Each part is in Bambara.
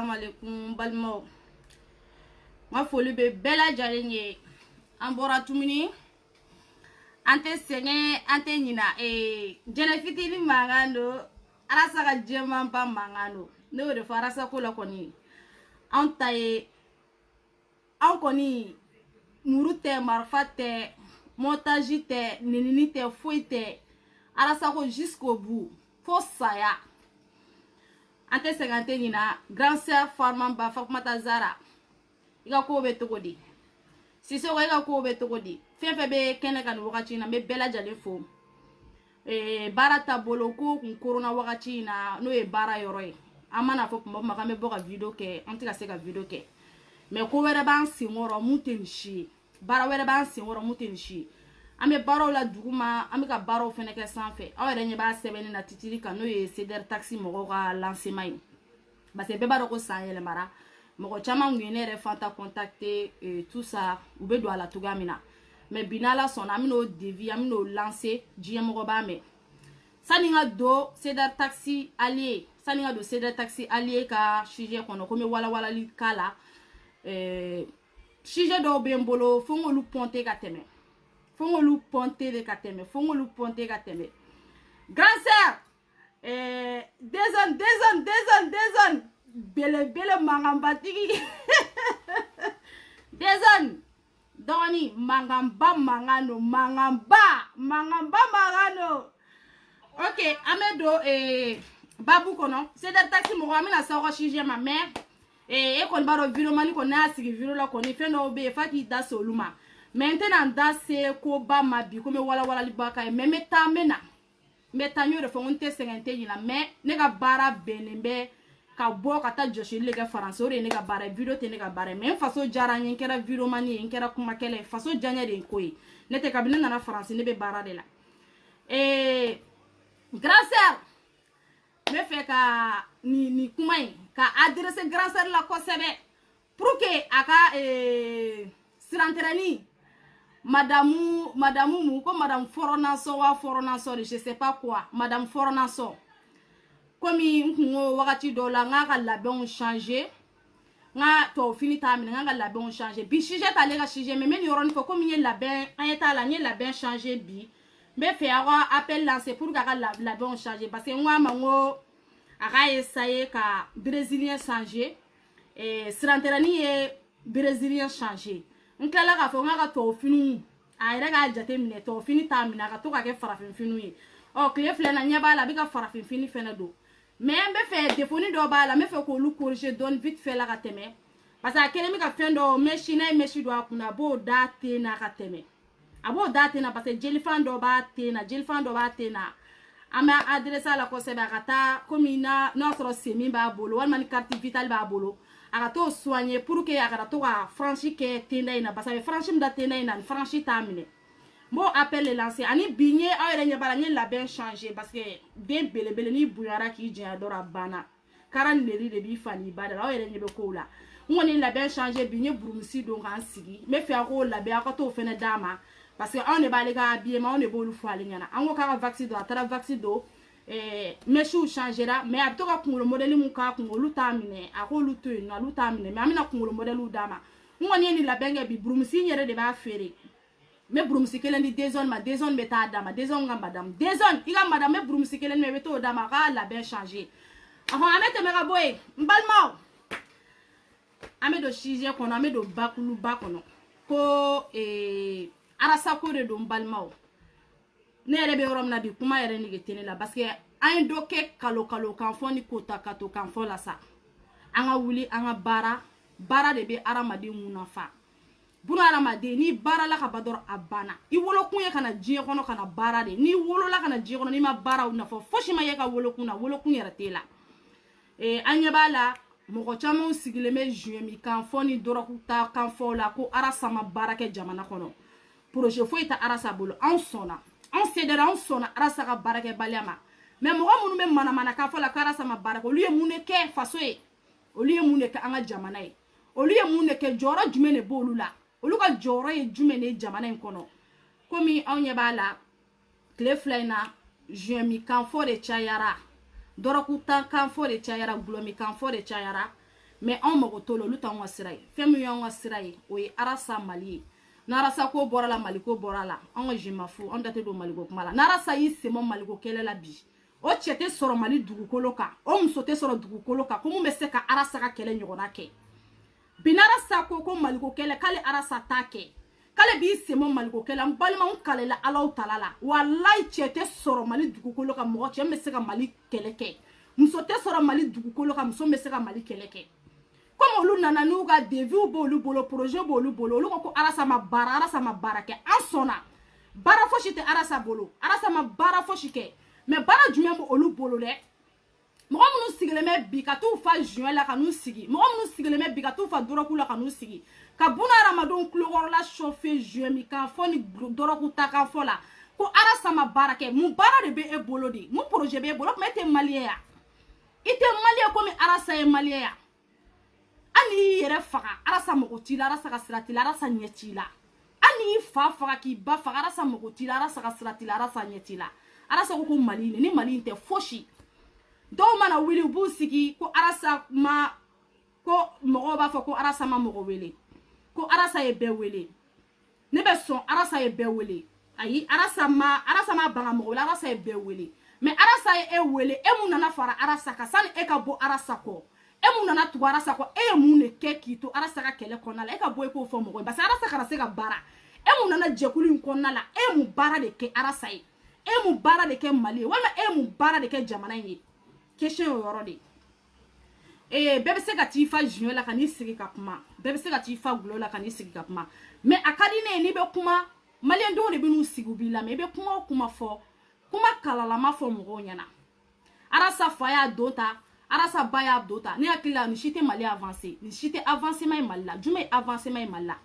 Assalamualaikum balmo. Ma foli be bela jalenye. Ambora tumini. Ante senge ante nyina jene fitini mangano. Arasa ka jema pa mangano. Ne de farasa ko la koni. Antaye an koni murute marfate montage te ninini te foite arasa ko jusqu'au bout. Fo saya. Ante segante nyina grand sœur Farman ba Fakumata Zara. Iga ko be tokodi. Siso iga ko be tokodi. Fefe be kene kan wakati na me bela jale fo. Barata boloko kun corona wakati na no e bara yoroy. Amana fo kumba ka me boka video ke anti ka se ka video ke. Me ko were ban singoro mutenshi. Bara were ban singoro mutenshi. Ame baro la duguma ame ka baro fene ke sanfé awere nye ba sebeni na titiri ka no ye ceder taxi mogo ka lancement ba se be baro ko sayele mara mogo chama ngene re fanta contacter tout ça ou be do ala tugamina mais binala son amino devi amino lancer jie mogo ba me saninga do ceder taxi allié saninga do ceder taxi allié ka sujet kono ko me wala wala li kala sujet do be mbolo fongo lu ponte ka teme Fongolu ponte de kateme, fongolu ponte kateme. Grand sœur, dézone, bele mangamba tigi. Dézone, doni mangamba mangano. Ok, amedo babu kono, c'est des taxis mo amina sa ko chije ma mère. Kon baro vilo mani ko na sigi vilo la ko ni fe no be fa ki da soluma. Maintenant dans ce koba mabi comme wala libaka mais metamena metanyo de fonte 50 yina mais ne ga bara benembe ka bo ka ta joshi le ga français re ne ga bara video te ne ga bara mais faso jara nyen kera video mani en kera kuma kele faso janya de koyi ne te kabine na français ne be bara de la grand sœur me fait ka ni kuma ka adresse grand sœur la ko sebe pour que aka siranterani Madame comme Madame Foronaso wa Foronaso je sais pas quoi Madame Foronaso comme ngo wakati do la nga ka labon changer nga to fini tamina nga ka labon changer bi sujet ta lega sujet mais men yoron fo comme yel labin ayeta la nyel labin changer bi me fait avoir appel lancer pour ka labon changer parce que moi mango aka essayer ka brésilien changer siranterani e brésilien changer nkala ka fo nga ka to finu ayira ga jate mine to fini ta mina ka to ka ke farafin finu yi o kle fle na nya bala bi ka farafin fini fena do mais mbe fe defoni do bala me fe ko lu corriger don vite fait la ka teme parce que kele mi ka fendo machine mechi do akuna bo date na ka teme abo date na parce que jelifan do ba te na ama adresse la ko se ba kata komina notre semi ba bolo wal man carte vitale ba bolo agato soigner pour que agato ka franchi ke tenda ina parce que franchi mda tenda ina franchi tamine mo appel le lancer ani bigné awere nya bala nya la ben changer parce que ben bele ni buyara ki jia dora bana karan leri de bi fani bada awere nya be ko la ngoni la ben changer bigné burumsi donc en sigi me fi ako la be akato fene dama parce que on ne ba le ga bien ma on ne bolu fo ale nyana ango ka vaccine do atara vaccine do meshu changera mais abto ka kungulo modeli mun ka kungulo tamine ako luto na lutamine mais amina kungulo modelu dama ngoni ni la benga bi brumsi nyere de ba fere me brumsi kelen di dezon beta dama dezon nga madame dezon iga madame me brumsi kelen me beto dama ka la ben changer ahon amete me ka boy mbalmo amedo chije kono amedo bakulu bakono ko arasa ko de do mbalmo nere be rom na bi kuma yere ni getene la parce que an do ke kalo kan fo ni kota kato kan fo la sa anga wuli anga bara de be aramade munafa buna aramade ni bara la ka bador abana I wolo kunye kana jie kono kana bara de ni wolo la kana jie kono ni ma bara una fo foshi ma ye ka wolo kun yere tela anya bala moko chamo sigile me juemi kan fo ni dorokuta kan fo la ko arasa ma bara ke jamana kono projet fo ita arasa bolo en sona on cédera on sona arasa ka barake baliama mais mo munu me mana ka fola karasa ma barake oluye mune ke faso e oluye mune ke anga jamana e oluye mune ke joro jumene bolula oluka joro e jumene jamana en kono komi onye bala kle flaina jemi kan fo de chayara dorokuta kan fo de chayara glomi kan fo de chayara mais on mago tolo lu tan wa sirai femu yon wa sirai o ye arasa mali narasa ko bora la mali ko bora la on ga jima fu on date do mali ko kuma la narasa yi semo mali ko kele la bi o chete soro mali dugukolo ka o musote soro dugukolo ka ko mu be se ka arasa ka kele nyogona ke binara sa ko mali ko kele kale arasa take kale bi semo mali ko kele balima on kale la alaw talala wallahi chete soro mali dugukolo ka mo che me se ka mali kele ke musote soro mali dugukolo ka muso me se ka mali kele ke comme olu nana nu ga devi bolu bolo projet bolu bolo olu ko arasa ma bara ke an sona bara fo shite arasa bolo arasa ma bara fo shike mais bara jume bo olu bolo de mo munu sigile me bi ka tu fa juin la ka nu sigi mo munu sigile me bi ka tu fa doroku la ka nu sigi ka buna ramadon klogor la chauffer juin mi ka fo ni doroku ta ka fo la ko arasa ma bara ke mu bara de be e bolo di mu projet be e bolo mais te malien ya ite malien ko mi arasa e malien ya ani yere faga arasa mogoti la arasa ka sirati la arasa nyeti la ani fa faga ki ba faga arasa mogoti la arasa ka sirati la arasa nyeti la arasa ko mali ni mali inte foshi do mana wili bu sigi ko arasa ma ko mogo ba fa ko arasa ma mogo wele ko arasa e be wele ne be son arasa e be wele ayi arasa ma banga mogo la arasa e be wele mais arasa e wele e mu nana fara arasa ka sani e ka bo arasa ko e mu nana tu arasa ko e mu ne ke kito arasa ka kele konna la e ka boy ko fo mo ko ba sa arasa ka se ka bara e mu nana jekuli konna la e mu bara de ke arasa e mu bara de ke mali wala e mu bara de ke jamana yi question yoro de bebe se ka ti fa junior la kani sigi ka kuma bebe se ka ti fa gulo la kani sigi ka kuma mais akadine ni be kuma mali ndo ne be nu sigu bi la me be kuma fo kuma kala la ma fo mo nyana arasa fa ya dota arasa baya dota ni akila ni shite mali avancer ni shite avancement mal la jume avancement mal la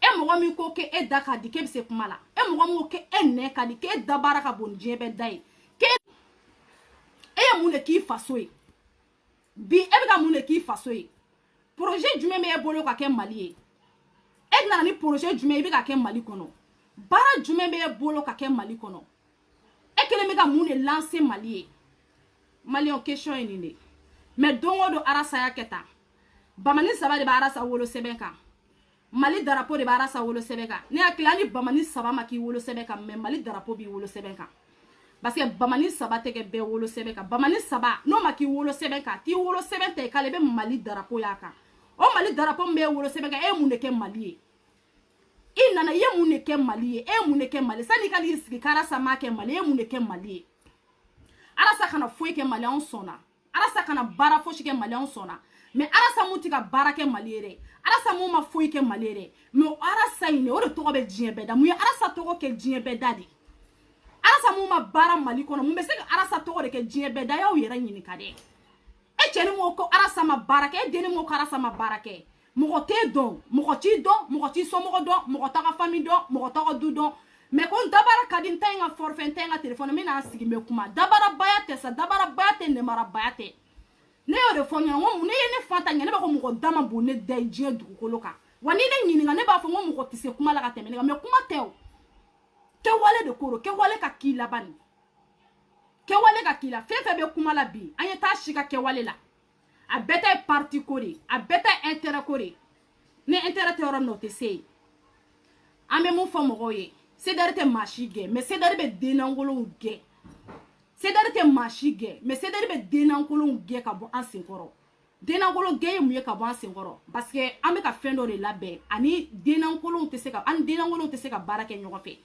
e mo mi ko ke e daka di ke se kuma la e mo mo ke e ne ka di ke dabara ka bon jebe dai ke e mo ne ki fasoe bi e be ka mo ne ki fasoe projet jume me e bolo ka ke mali e na ni projet jume e be ka ke mali kono bara jume me e bolo ka ke mali kono e kele me ka mo ne lancer mali en question ni ne mais dongo do arasa ya keta bamani saba de arasa wolo sebeka mali darapo de arasa wolo sebeka ne akila ni bamani saba maki wolo sebeka mais mali darapo bi wolo sebeka parce que bamani saba te ke be wolo sebeka bamani saba no maki wolo sebeka ti wolo sebente kale be mali darapo yaka o mali darapo me wolo sebeka e mu ne ke mali e nana ye mu ne ke mali e mu ne ke mali sani kali sigi karasa ma ke mali e mu ne ke mali arasa kana foi ke mali on sona arasa kana bara foshi ke mali on sona mais arasa muti ka bara ke mali re arasa mu ma foi ke mali re mais arasa ine o de to be dien beda mu arasa to ko ke dien beda di arasa mu ma bara mali kono mu be se arasa to ko de ke dien beda ya o yera nyini kade e cheni mo ko arasa ma bara ke deni mo ko arasa ma bara ke mo te don mo ti so mo don mo ta ka famille don mo ta ka du don mais kon dabara kadin tenga forfait tenga téléphone me na sigi me kuma dabara bayate sa dabara bayate ne mara bayate ne yo de fonya ngo ne ne fanta ne ba ko mo dama bo ne dai je du ko loka wani ne nyini nga ne ba fo ngo mo ko tise kuma la ka teme ne me kuma teo ke wale de koro ke wale ka kila bani ke wale ka kila fefe be kuma la bi anya ta shika ke wale la a beta parti kori a beta intérêt kori ne intérêt te oro no te sei ame mo fo mo goye sedari te mashi ge mais sedari be denangolo ge sedari te mashi ge mais sedari be denangolo ge ka bo ansenkoro denangolo ge mu ye ka bo ansenkoro parce que ame ka fendo de labe ani denangolo te se ka an denangolo te se ka barake nyogofe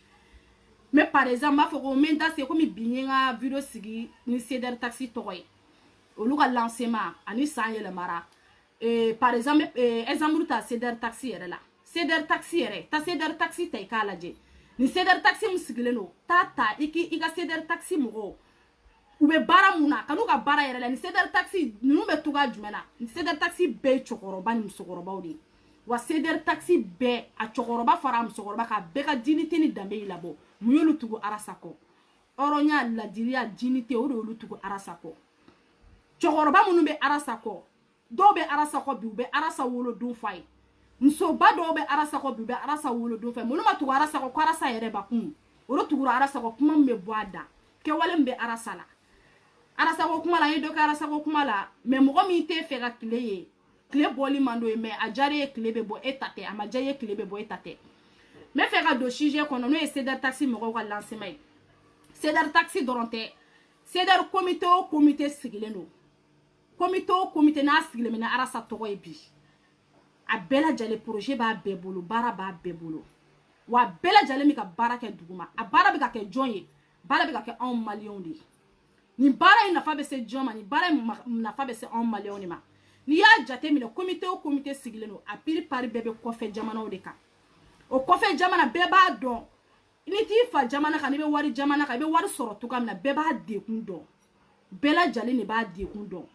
mais par exemple ma fo ko menda se ko mi binyenga video sigi ni sedari taxi toy olu ka lancement ani sanye le mara par exemple exemple ta sedari taxi yere la sedari taxi yere ta sedari taxi tay kala je ni seder taxi musigileno tata ika seder taxi mo ube bara muna kanu ka bara yere la ni seder taxi nu be tuga jumena ni seder taxi be chokoroba ni musokoroba odi wa seder taxi be a chokoroba fara musokoroba ka be ka dinite ni dambe ilabo muyolu tugu arasako oronya la diria dinite o do tugu arasako chokoroba munu be arasako do be arasako bi ube arasa wolo dun fai nso bado be arasa ko bibe arasa wolo do fe munu ma tu arasa ko arasa yere ba kun oro tugura arasa ko kuma me boada ke wale mbe arasa la arasa ko kuma la yedo ka arasa ko kuma la me mo mi te fe ga kileye kile boli mando mais a jare kile be bo etate ama jaye kile be bo etate me fe ka do sujet kono no cedar taxi mo ko lancement cedar taxi doronte cedar comité o comité sigileno comité o comité na sigile na arasa to ko bi a bela jale projet ba be bolo bara ba be bolo wa bela jale mi ka bara ke duguma a bara be ka ke jonye bara be ka ke en million de ni bara ina fa be se joma ni bara na fa be se en million ni ma ni ya jate mi le comité o comité sigileno a piri pari bebe ko fe jamana o de ka o ko fe jamana be ba don ni ti fa jamana ka ni be wari jamana ka be wari soro to kam na be ba de kun don bela jale ni ba de kun don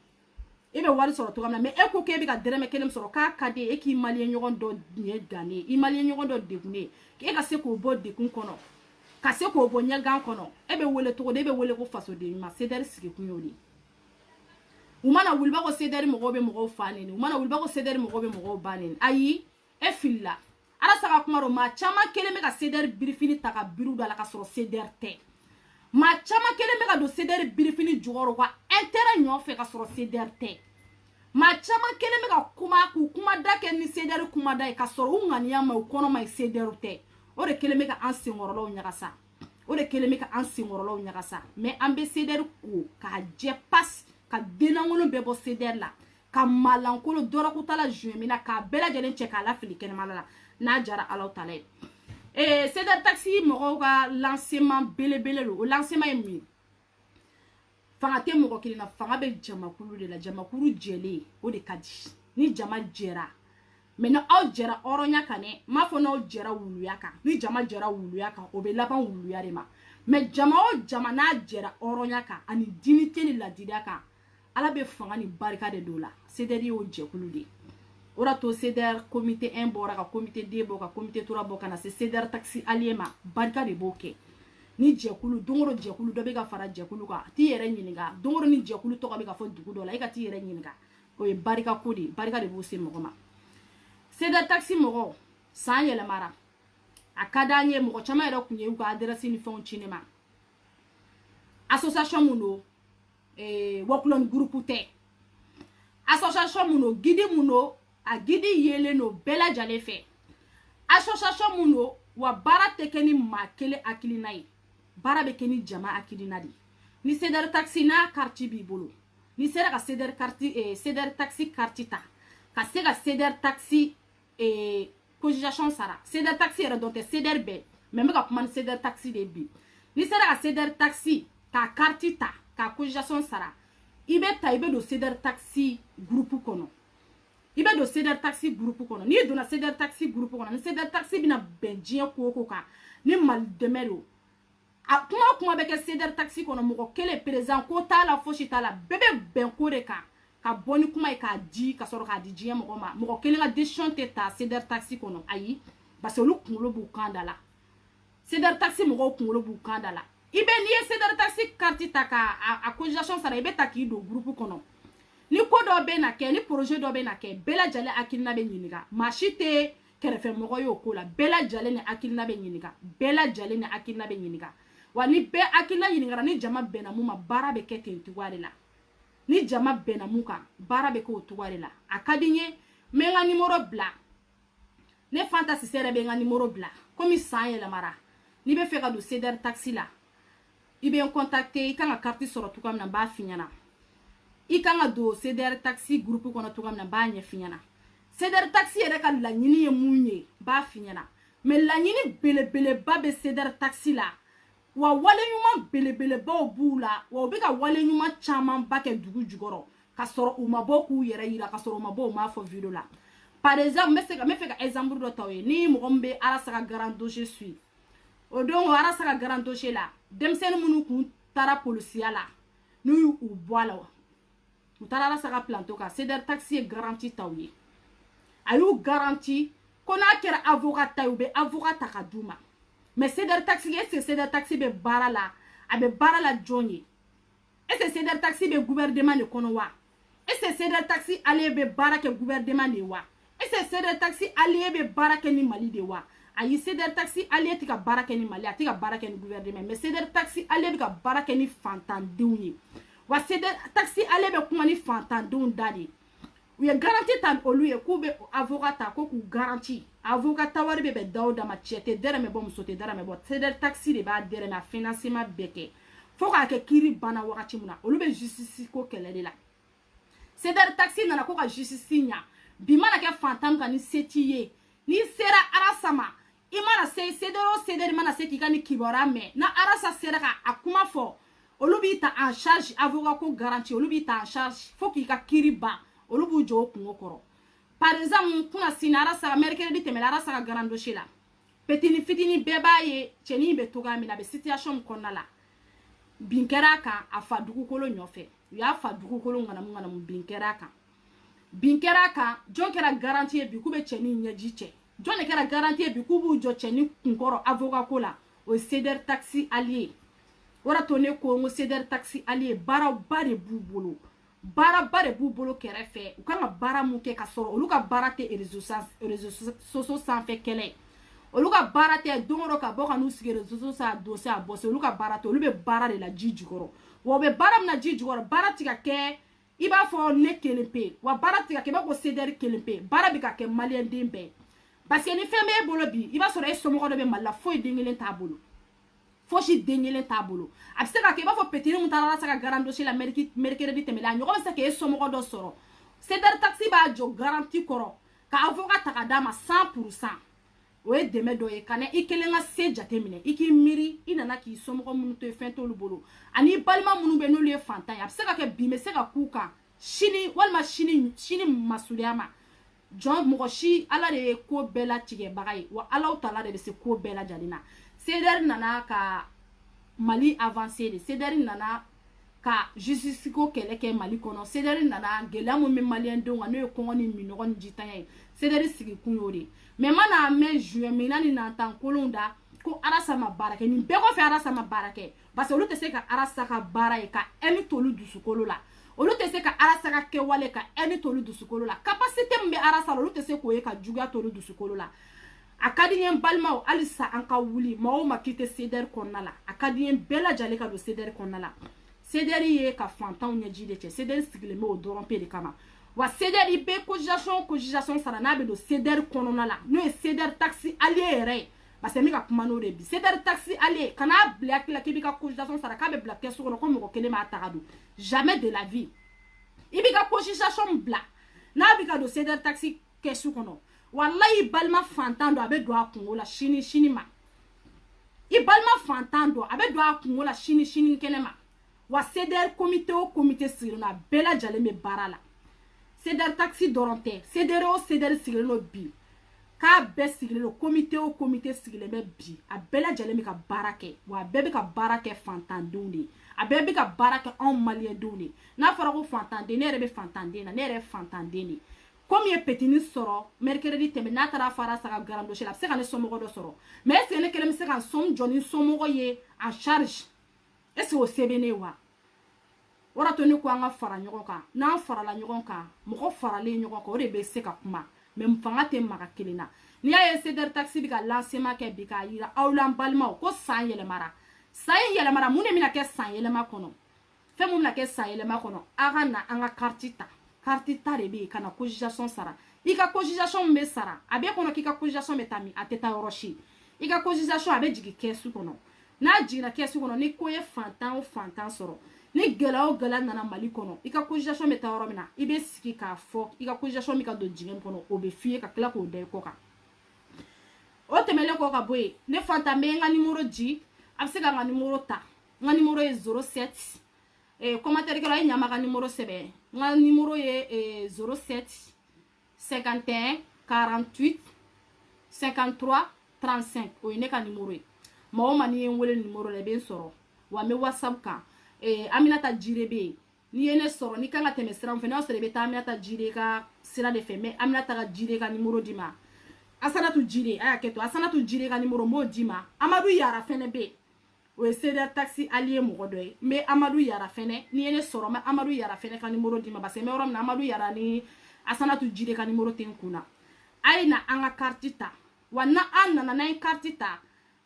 e be wari soro to kam na me e ko ke be ka dereme kelem soro ka kade e ki malien nyogon do nie gane i malien nyogon do de kune ke ka se ko bo de kun kono ka se ko bo nya gan kono e be wele to de be wele ko faso de ma se der sigi kun yoni umana wulba ko se der mo go be mo go fane ni umana wulba ko se der mo go be mo go bane ayi e filla ara saka kumaro ma chama keleme ka se der birifini taka biru dala ka soro se der te ma chama keleme ka do se der birifini jogoro kwa intérêt nyofe ka soro se der te ma chama keleme ka kuma da ke ni se der kuma da ka soro ungania ma ukono ma se der te o de keleme ka an singorolo nyakasa o de keleme ka an singorolo nyakasa mais ambe se der ko ka je pass ka denangolo bebo se der la ka malankolo dora kutala jumina ka bela jelen che ka la fili ken malala na jara ala taala c'est der taxi mo ga lancement belebele lo lancement emi fanga te mo ko kilina fanga be jamakulu de la jamakulu jele o de kadi ni jama jera mena aw jera oronya kane ma fo no jera wuluya kan ni jama jera wuluya kan o be laban wuluya de ma mais jama o jama na jera oronya kan ani dignité ni ladida kan ala be fanga ni barika de dola c'est der yo jekulu de ora to ceder comité 1 bora ka comité 2 boka comité 3 boka na ceder taxi aliema barka de boke ni jekulu dongoro jekulu do be ga fara jekulu ka ti yere nyiniga dongoro ni jekulu to ka be ga fo dugu do la e ka ti yere nyiniga o e barika kodi barika de bo se mo ma ceder taxi mo san yele mara akadanye mo chama yere kunye u ka adresse ni fon cinema association muno woklon groupe te association muno gidi muno a gidi yele no bela jale fe association muno wa bara tekeni makele akilina yi bara be keni jama akilina di ni ceder taxi na carte bi bolo ni sera ka ceder carte ceder taxi carte ta ka se ka ceder taxi cotisation sara ceder taxi era donte ceder be même ka kuma ceder taxi de bi ni sera ka ceder taxi ka carte ta ka cotisation sara ibe ta ibe do ceder taxi groupe kono ibe do ceder taxi groupe kono ni do na ceder taxi groupe kono ni ceder taxi bina benjien ko ka ni mal demelo a kuma be ke ceder taxi kono mo ko kele président ko ta la foshi ta la bebe ben ko de ka boni kuma e ka di ka soro ka di jien mo ko kele ga décision te ta ceder taxi kono ayi parce que lu kunlo bu kandala ceder taxi mo ko kunlo bu kandala ibe ni ceder taxi carte ta ka a cotisation sara ibe ta ki do groupe kono ni ko do be na ke ni projet do be na ke bela jale akilina be nyiniga machite kerefe mo yo ko la bela jale ni akilina be nyiniga bela jale ni akilina be nyiniga wa ni be akilina nyiniga ni jama be na mu ma bara be ke tentuwale la ni jama be na mu ka bara be ko tuwale la akadinye me nga numéro bla ne fantasy sere be nga numéro bla comme ça yela mara ni be fe ka do ceder taxi la ibe en contacter kan ka carte soro to kam na ba finyana i kanga do ceder taxi groupe kono to kam na ba nya finyana ceder taxi ere ka la nyini ye munye ba finyana me la nyini bele ba be ceder taxi la wa wale nyuma bele ba obula wa obi ka wale nyuma chaman ba ke dugu jugoro ka soro uma boku yere yira ka soro ma bo ma fo video la par exemple me fe ka exemple do tawe ni mo gombe ala saka grand dossier suis o don ara saka grand dossier la demsen munu ku tara policier la nu u boala u tara saka planto ka ceder taxi est garanti tawe ayu garanti kona kera avocat taube avocat takaduma mais ceder taxi est ceder taxi be barala abe barala jonye est ceder taxi be gouvernement ne kono wa est ceder taxi aller be barake gouvernement ne wa est ceder taxi aller be barake ni mali de wa ayi ceder taxi aller tika barake ni mali atika barake ni gouvernement mais ceder taxi aller be ka barake ni fantandiuni wa ceder taxi aller be kuma ni fantandiun dadi u ye garanti ta olu ye k'u bɛ avocat ta ko k'u garanti avocat ta wari bɛ daw dama cɛ tɛ dɛrɛmɛ bɔ muso tɛ dɛrɛmɛ bɔ CDR taxi de b'a dɛrɛmɛ a financement bɛɛ kɛ fo k'a kɛ kiiri banna wagati min na olu bɛ justice ko kɛlɛ de la CDR taxi nana ko ka justice ɲa bi mana kɛ fantan ka ni se t'i ye n'i sera arasa ma i mana se CDR o CDR mana se k'i ka ni kibaruya mɛn na arasa sera ka a kuma fɔ olu b'i ta en charge avocat ko garanti olu b'i ta en charge fo k'i ka kiiri ban olu b'u jɔ o kungo kɔrɔ par exemple kuna sini arasa mercredi tɛmɛla arasa ka grand dossier la petini fitini bɛɛ b'a ye cɛnin bɛ togoya min na a bɛ situation min kɔnɔna la bin kɛra a kan a fa dugukolo ɲɔfɛ u y'a fa dugukolo ŋanamu bin kɛra a kan bin kɛra a kan jɔn kɛra garanti ye bi k'u bɛ cɛnin ɲɛji cɛ jɔn de kɛra garanti ye bi k'u b'u jɔ cɛnin kunkɔrɔ avocat ko la o ye CDR taxi allié o de to ne ko n ko CDR taxi allié baaraba de b'u bolo baaraba de b'u bolo kɛrɛfɛ u kan ka baara mun kɛ ka sɔrɔ olu ka baara tɛ réseaux sociaux sanfɛ kɛlɛ olu ka baara tɛ don o don ka bɔ ka n'u sigi réseaux sociaux a doser a bɔser olu ka baara tɛ olu bɛ baara de la ji jukɔrɔ wa u bɛ baara min na ji jukɔrɔ baara ti ka kɛ i b'a fɔ ne kelen pe wa baara ti ka kɛ i b'a fɔ CDR kelen pe baara bɛ ka kɛ maliyɛn den bɛɛ parce que ni fɛn b'e bolo bi i b'a sɔrɔ e somɔgɔ dɔ bɛ Mali la foyi den kelen t'a bolo fosi den kelen t'a bolo a bɛ se ka kɛ i b'a fɔ petini mun taara sa ka grand dossier la mercredi tɛmɛla a ɲɔgɔn bɛ se k'e somɔgɔ dɔ sɔrɔ CDR taxi b'a jɔ garanti kɔrɔ ka avocat ta ka d'a ma 100%. o ye dɛmɛ dɔ ye ka na i kelen ka se jate minɛ i k'i miiri i nana k'i somɔgɔ minnu to ye fɛn t'olu bolo ani balima minnu bɛ n'olu ye fantan ye a bɛ se ka kɛ bi bɛ se ka k'u kan sini walima sini masurunya ma jɔn mɔgɔ si ala de ye ko bɛɛ latigɛbaga ye wa alaw tala de bɛ se ko bɛɛ lajɛlen na CDR nana ka Mali avancer de CDR nana ka justice ko kɛlɛ kɛ Mali kɔnɔ CDR nana gɛlɛya mun bɛ maliyɛn denw kan n'o ye kɔngɔ ni minɔgɔ ni jitanya ye CDR sigi kun y'o de mais mana mɛn juin mina ni nantan kolon da ko arasa ma baara kɛ nin bɛɛ kɔfɛ arasa ma baara kɛ parce que olu tɛ se ka arasa ka baara ye ka ɛni tolu dusukolo la olu tɛ se ka arasa ka kɛwale ka ɛni tolu dusukolo la capacité min bɛ arasa la olu tɛ se k'o ye ka juguya tolu dusukolo la a ka di n ye n balimaw halisa an ka wuli maa o maa k'i tɛ CDR kɔnɔna la a ka di n ye bɛɛ lajɛlen ka don CDR kɔnɔna la CDR ye ka fantanw ɲɛji de cɛ CDR sigilen bɛ o dɔrɔn pe de kama wa CDR i bɛ cotisation sara n'a bɛ don CDR kɔnɔna la n'o ye CDR taxi allié yɛrɛ ye parce que n bɛ ka kuma n'o de bi CDR taxi allié kana bila hakili la k'i b'i ka cotisation sara k'a bɛ bila kɛsu kɔnɔ ko mɔgɔ kelen b'a ta ka don jamais de la vie i b'i ka cotisation bila n'a bɛ ka don CDR taxi kɛsu kɔnɔ wallahi balima fantan don a bɛ don a kungo la sini ma i balima fantan don a bɛ don a kungo la sini kɛnɛ ma wa CDR comité o comité sigilen don a bɛɛ lajɛlen bɛ baara la CDR taxi dɔrɔn tɛ CDR o CDR sigilen don bi k'a bɛɛ sigilen don comité o comité sigilen bɛ bi a bɛɛ lajɛlen bɛ ka baara kɛ wa a bɛɛ bɛ ka baara kɛ fantandenw de a bɛɛ bɛ ka baara kɛ anw maliyɛndenw de n'a fɔra ko fantanden ne yɛrɛ bɛ fantanden na ne yɛrɛ ye fantanden de comme ye petini sɔrɔ mercredi tɛmɛ n'a taara fara saga grand dossier la a bɛ se ka ne somɔgɔ dɔ sɔrɔ mais est ce que ne kelen bɛ se ka n sɔmi jɔ ni somɔgɔ ye en charge est ce que o se bɛ ne wa o de to ne ko an ka fara ɲɔgɔn kan n'an farala ɲɔgɔn kan mɔgɔ faralen ɲɔgɔn kan o de bɛ se ka kuma mais fanga tɛ maga kelen na n'i y'a ye CDR taxi bɛ ka lancement kɛ bi k'a yira aw la n balimaw ko san yɛlɛmara mun de bɛna kɛ san yɛlɛma kɔnɔ fɛn mun bɛna kɛ san yɛlɛma kɔnɔ a ka na an ka carte ta de bɛ yen ka na cotisation sara i ka cotisation min bɛ sara a bɛ kɔnɔ k'i ka cotisation bɛ taa min a tɛ taa yɔrɔ si i ka cotisation a bɛ jigin kɛsu kɔnɔ n'a jiginna kɛsu kɔnɔ ni ko ye fantan o fantan sɔrɔ ni gɛlɛya o gɛlɛya nana Mali kɔnɔ i ka cotisation bɛ taa yɔrɔ min na i bɛ sigi k'a fɔ i ka cotisation bɛ ka don jigin kɔnɔ o bɛ f'i ye ka tila k'o da i kɔ kan o tɛmɛlen kɔ ka bɔ yen ne fantan bɛ n ka numéro di a bɛ se ka n ka numéro ta n ka numéro ye 07 commentaire kɛla ye ɲama ka numéro sɛbɛn n ka numéro ye 07 51 48 53 35 o ye ne ka numéro ye maa o maa n'i ye n wele numéro la i bɛ n sɔrɔ wa n bɛ WhatsApp kan Aminata Jire bɛ yen n'i ye ne sɔrɔ n'i kan ka tɛmɛ sira min fɛ n'a sɔrɔ i bɛ taa Aminata Jire ka sira de fɛ mais Aminata ka Jire ka numéro di ma Asanatu Jire a y'a kɛ to Asanatu Jire ka numéro n b'o di ma Amadu Yara fɛnɛ bɛ yen o ye CDR taxi allié mɔgɔ dɔ ye n bɛ Amadu Yara fɛnɛ n'i ye ne sɔrɔ n bɛ Amadu Yara fɛnɛ ka numéro di ma parce que n bɛ yɔrɔ min na Amadu Yara ni Asanatu Jire ka numéro tɛ n kun na a ye na an ka carte ta wa na an nana n'an ye carte ta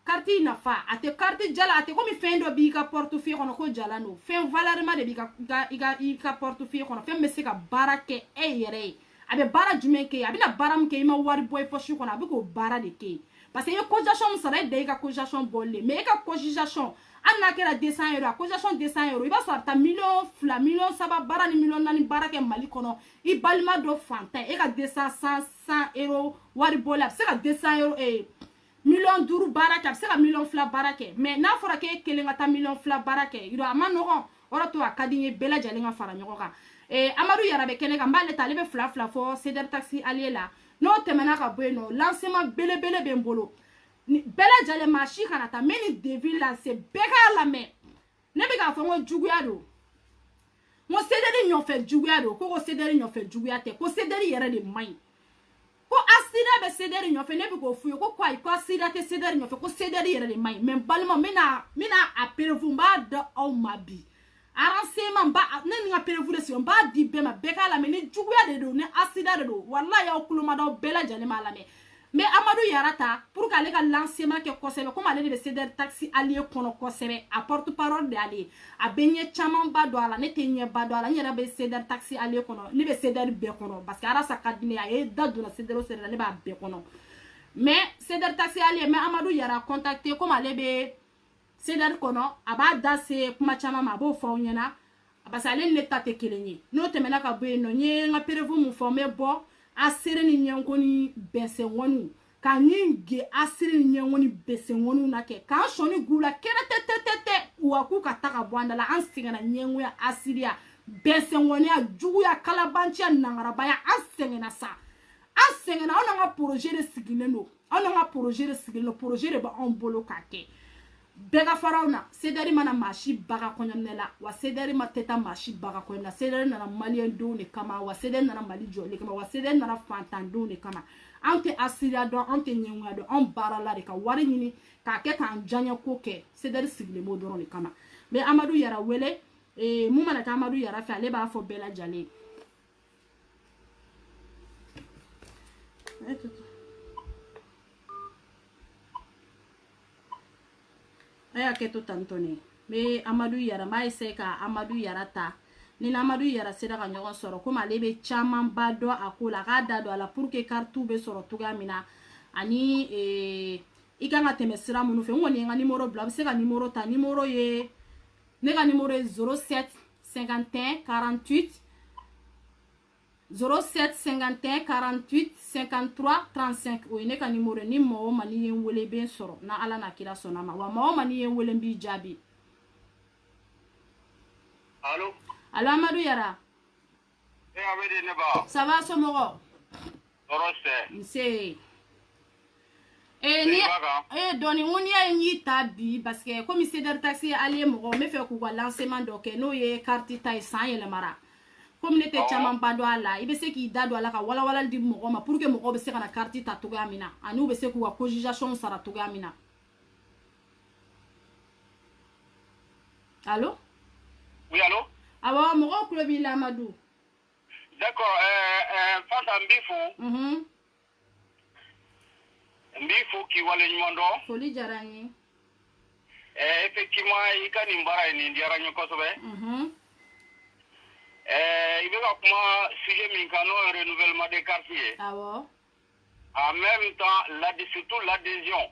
carte nafa a tɛ carte jala a tɛ komi fɛn dɔ b'i ka portefeuille kɔnɔ ko jalan don fɛn valeur de b'i ka portefeuille kɔnɔ fɛn bɛ se ka baara kɛ e yɛrɛ ye a bɛ baara jumɛn kɛ a bɛna baara min kɛ i ma wari bɔ i poche kɔnɔ a bɛ k'o baara de kɛ parce que i ye cotisation min sara e da i ka cotisation bɔli mais i ka cotisation hali n'a kɛra 200 euros a cotisation 200 euros i b'a sɔrɔ a bɛ taa million 2 million 3 baara ni million 4 baara kɛ Mali kɔnɔ i balima dɔ fantan e ka 200 100 euros wari bɔli a bɛ se ka 200 euros million 5 baara kɛ a bɛ se ka million 2 baara kɛ mais n'a fɔra k'e kelen ka taa million 2 baara kɛ a ma nɔgɔn o de to a ka di n ye bɛɛ lajɛlen ka fara ɲɔgɔn kan Amadu Yara bɛ kɛnɛ kan n b'ale ta ale bɛ fila fɔ Cedar Taxi Allier la n'o tɛmɛna ka bɔ yen nɔ lancement belebele bɛ n bolo bɛɛ lajɛlen maa si kana taa n bɛ nin devis lance bɛɛ k'a lamɛn ne bɛ k'a fɔ n ko juguya don n ko Cedar ɲɔfɛ juguya don ko Cedar ɲɔfɛ juguya tɛ ko Cedar yɛrɛ de man ɲi ko asida bɛ Cedar ɲɔfɛ ne bɛ k'o f'u ye ko ayi ko asida tɛ Cedar ɲɔfɛ ko Cedar yɛrɛ de man ɲi mais balima n bɛna a prévu n b'a da aw ma bi renseignement ne ni ka prévu de sigi n b'a di bɛɛ ma bɛɛ k'a lamɛn ni juguya de don ni asida de don wallahi aw kulo ma d'aw bɛɛ lajɛlen b'a lamɛn mais Amadu Yara ta pour qu'ale ka lancement kɛ kosɛbɛ comme ale de bɛ Cedar Taxi Allier kɔnɔ kosɛbɛ a porte parole de ale a bɛ ɲɛ caman ba don a la ne tɛ ɲɛ ba don a la n yɛrɛ bɛ Cedar Taxi Allier kɔnɔ ne bɛ Cedar bɛɛ kɔnɔ parce que Arasa ka di ne a ye da donna Cedar la ne b'a bɛɛ kɔnɔ mais Cedar Taxi Allier mais Amadu Yara contacté comme ale bɛ Cedar kɔnɔ a b'a da se kuma caman ma a b'o fɔ aw ɲɛna parce que ale ni ne ta tɛ kelen ye n'o tɛmɛna ka bɔ yen nɔ n ye n ka prévu mun fɔ n bɛ bɔ asiri ni ɲɛnko ni bɛsɛngɔniw ka ɲi ge asiri ni ɲɛnko ni bɛsɛngɔniw na kɛ k'an sɔnni gula kɛrɛ tɛ wa k'u ka ta ka bɔ an da la an sɛgɛnna ɲɛngoya asiriya bɛsɛngɔniya juguya kalabanciya nangarabaya an sɛgɛnna sa an sɛgɛnna anw n'an ka projet de sigilen don anw n'an ka projet de sigilen don projet de b'anw bolo k'a kɛ bɛɛ ka fara aw na Cedar mana maa si baga kɔɲɔminɛ la wa Cedar ma tɛ taa maa si baga kɔɲɔminɛ la Cedar nana maliyɛn denw de kama wa Cedar nana Mali jɔli kama wa Cedar nana fantandenw de kama anw tɛ asiriya dɔn anw tɛ ɲɛngoya dɔn anw baarala de ka wari ɲini k'a kɛ k'an diyaɲɛ ko kɛ Cedar sigilen b'o dɔrɔn de kama mais Amadu Yara wele mun mana taa Amadu Yara fɛ ale b'a fɔ bɛɛ lajɛlen aya keto tantone me Amadu Yara ma essayer ka Amadu Yara ta ni Amadu Yara sera ka ɲɔgɔn sɔrɔ comme ale be caman ba dɔ a ko la k'a da don a la pour que carte be sɔrɔ togoya min na ani i kan ka tɛmɛ sira minnu fɛ n kɔni ye n ka numéro bila a bɛ se ka numéro ta numéro ye ne ka numéro ye 07 51 48 07 51 48 53 35 o ye ne ka numéro ni mɔgɔ ma ni ye n wele bɛ n sɔrɔ na Ala n'a kira sɔnna ma wa mɔgɔ ma ni ye n wele n b'i jaabi. Allo Amadu Yara. Abedi ne ba. Ça va somɔgɔ? Tɔɔrɔ tɛ. Nse. Dɔnni n ko n'i y'a ye n y'i ta bi parce que comme Cedar Taxi Allier mɔgɔw n bɛ fɛ k'u ka lancement dɔ kɛ n'o ye carte ta ye san yɛlɛmara. Comme ne tɛ caman ba dɔn a la i bɛ se k'i da don a la ka walawalali di mɔgɔ ma pour que mɔgɔw bɛ se ka na carte ta togoya min na ani u bɛ se k'u ka cotisation sara togoya min na. Allo? Oui, allo? Awɔ mɔgɔw tulo b'i la Amadu. D'accord, Fanta n b'i fo. N b'i fo k'i wale ɲuman dɔn. Foli diyara n ye. Effectivement i ka nin baara in nin diyara n ye kosɛbɛ. I bɛ ka kuma sujet min kan n'o ye renouvellement des cartes ye. Awɔ. En même temps, surtout l'adhésion.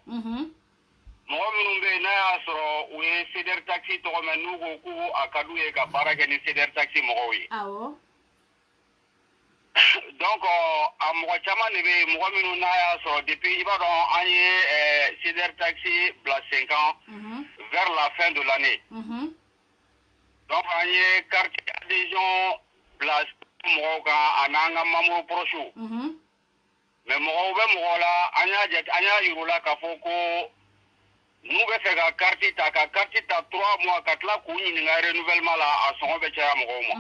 Mɔgɔ minnu bɛ yen n'a y'a sɔrɔ u ye Cedar Taxi tɔgɔ mɛn n'u ko k'u a ka d'u ye ka baara kɛ ni Cedar Taxi mɔgɔw ye. Awɔ. Donc a mɔgɔ caman de bɛ yen mɔgɔ minnu n'a y'a sɔrɔ depuis i b'a dɔn an ye Cedar Taxi bila sen kan vers la fin de l'année. Donc an ye carte adhésion bila mɔgɔw kan a n'an ka membre proches. Mais mɔgɔw bɛ mɔgɔw la an y'a yir'u la k'a fɔ ko n'u bɛ fɛ ka carte ta ka carte ta 3 mois ka tila k'u ɲininka renouvellement la a sɔngɔ bɛ caya mɔgɔw ma.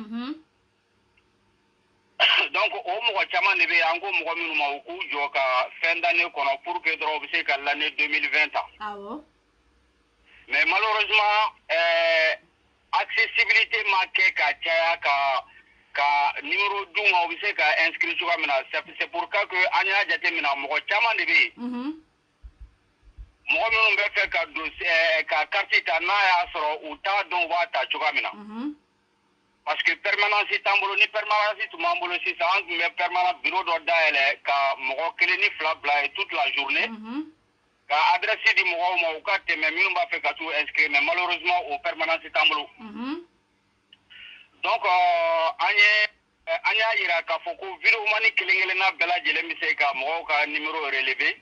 Donc o mɔgɔ caman de bɛ yen an ko mɔgɔ minnu ma u k'u jɔ ka fin d'année kɔnɔ pour que dɔrɔn u bɛ se ka l'année 2020 ta. Awɔ. Mais malheureusement accessibilité ma kɛ ka caya ka numéro d'u ma u bɛ se ka inscrit cogoya min na c'est pour ça que an y'a jateminɛ mɔgɔ caman de bɛ yen. Mɔgɔ minnu bɛ fɛ ka carte ta n'a y'a sɔrɔ u t'a dɔn u b'a ta cogoya min na. parce que permanence tambolo ni permanence tout mambolo si ça mais permanence bureau do daele ka mo keleni flabla toute la journée ka adresse di mo mo ka teme min ba fe ka tout inscrit mais malheureusement au permanence tambolo donc anya ira ka foko vidéo mani kelengele na bela jele mi se ka mo ka numéro relevé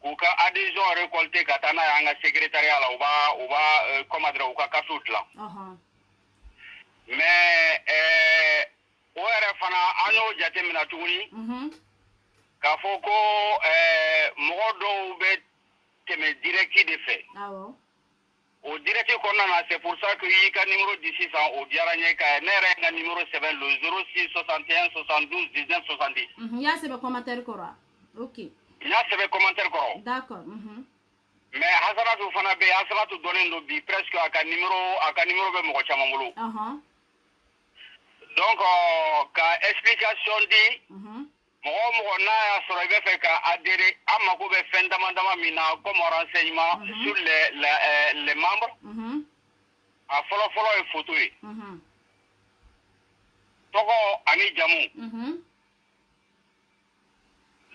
ou ka adhésion récolté katana anga secrétariat la ou va comment dire ou ka tout là mais ore fana anyo jate mina tuguni ka foko mo do be teme direct de fait au direct qu'on c'est pour ça que il a numéro 1600 au diaranye ka nere numéro 7 le 06 61 72 19 70 ya c'est le commentaire kora OK ya c'est le commentaire kora d'accord mais hasaratu fana be hasaratu donner no bi presque aka numéro be mo chama mulu donc ka explication di mo na ya soro be fe ka adhérer amako be fendama mina comme renseignement sur les membres a follow et photo yi toko ani jamu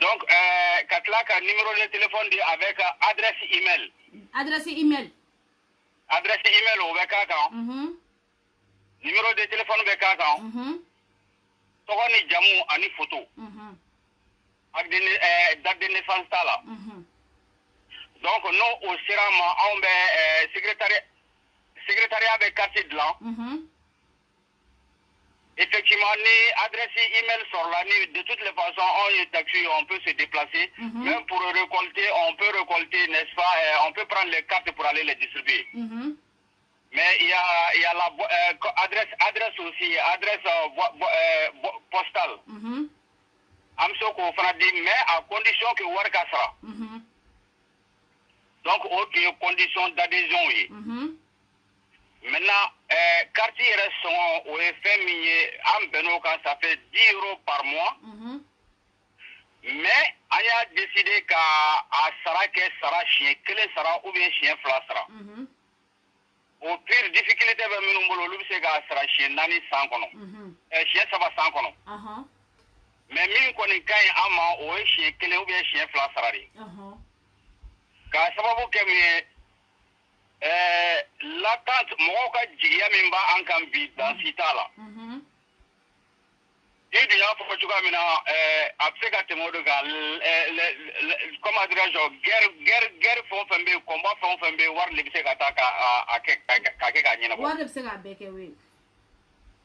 donc ka numéro de téléphone di avec adresse email au beka numéro de téléphone beka toko ni jamu ani photo avec date de naissance là donc nous au Sirama on be secrétariat be quartier de là effectivement ni adresse email sur la ni de toutes les façons on est taxi on peut se déplacer même pour récolter on peut récolter n'est-ce pas on peut prendre les cartes pour aller les distribuer mais il y a la adresse aussi adresse postale amsoko fradi mais à condition que warka sera donc autre condition d'adhésion yi maintenant quartier restaurant au FMI en benoka ça fait 10 € par mois mais on a décidé qu'à sera chien clé sera ou bien chien fla sera au pire difficulté be minumbolo lu se ga sera chien nani sans kono chien ça va sans kono mais min koni kay ama o chien clé ou bien chien fla sera ri ka sababu ke mi l'attente mo ka jiya min ba an kan bi dans sita la et déjà pour que tu vois maintenant après que tu m'as dit comment dirais-je guerre font faire combat font faire war le se kata ka nyina war le se ka beke we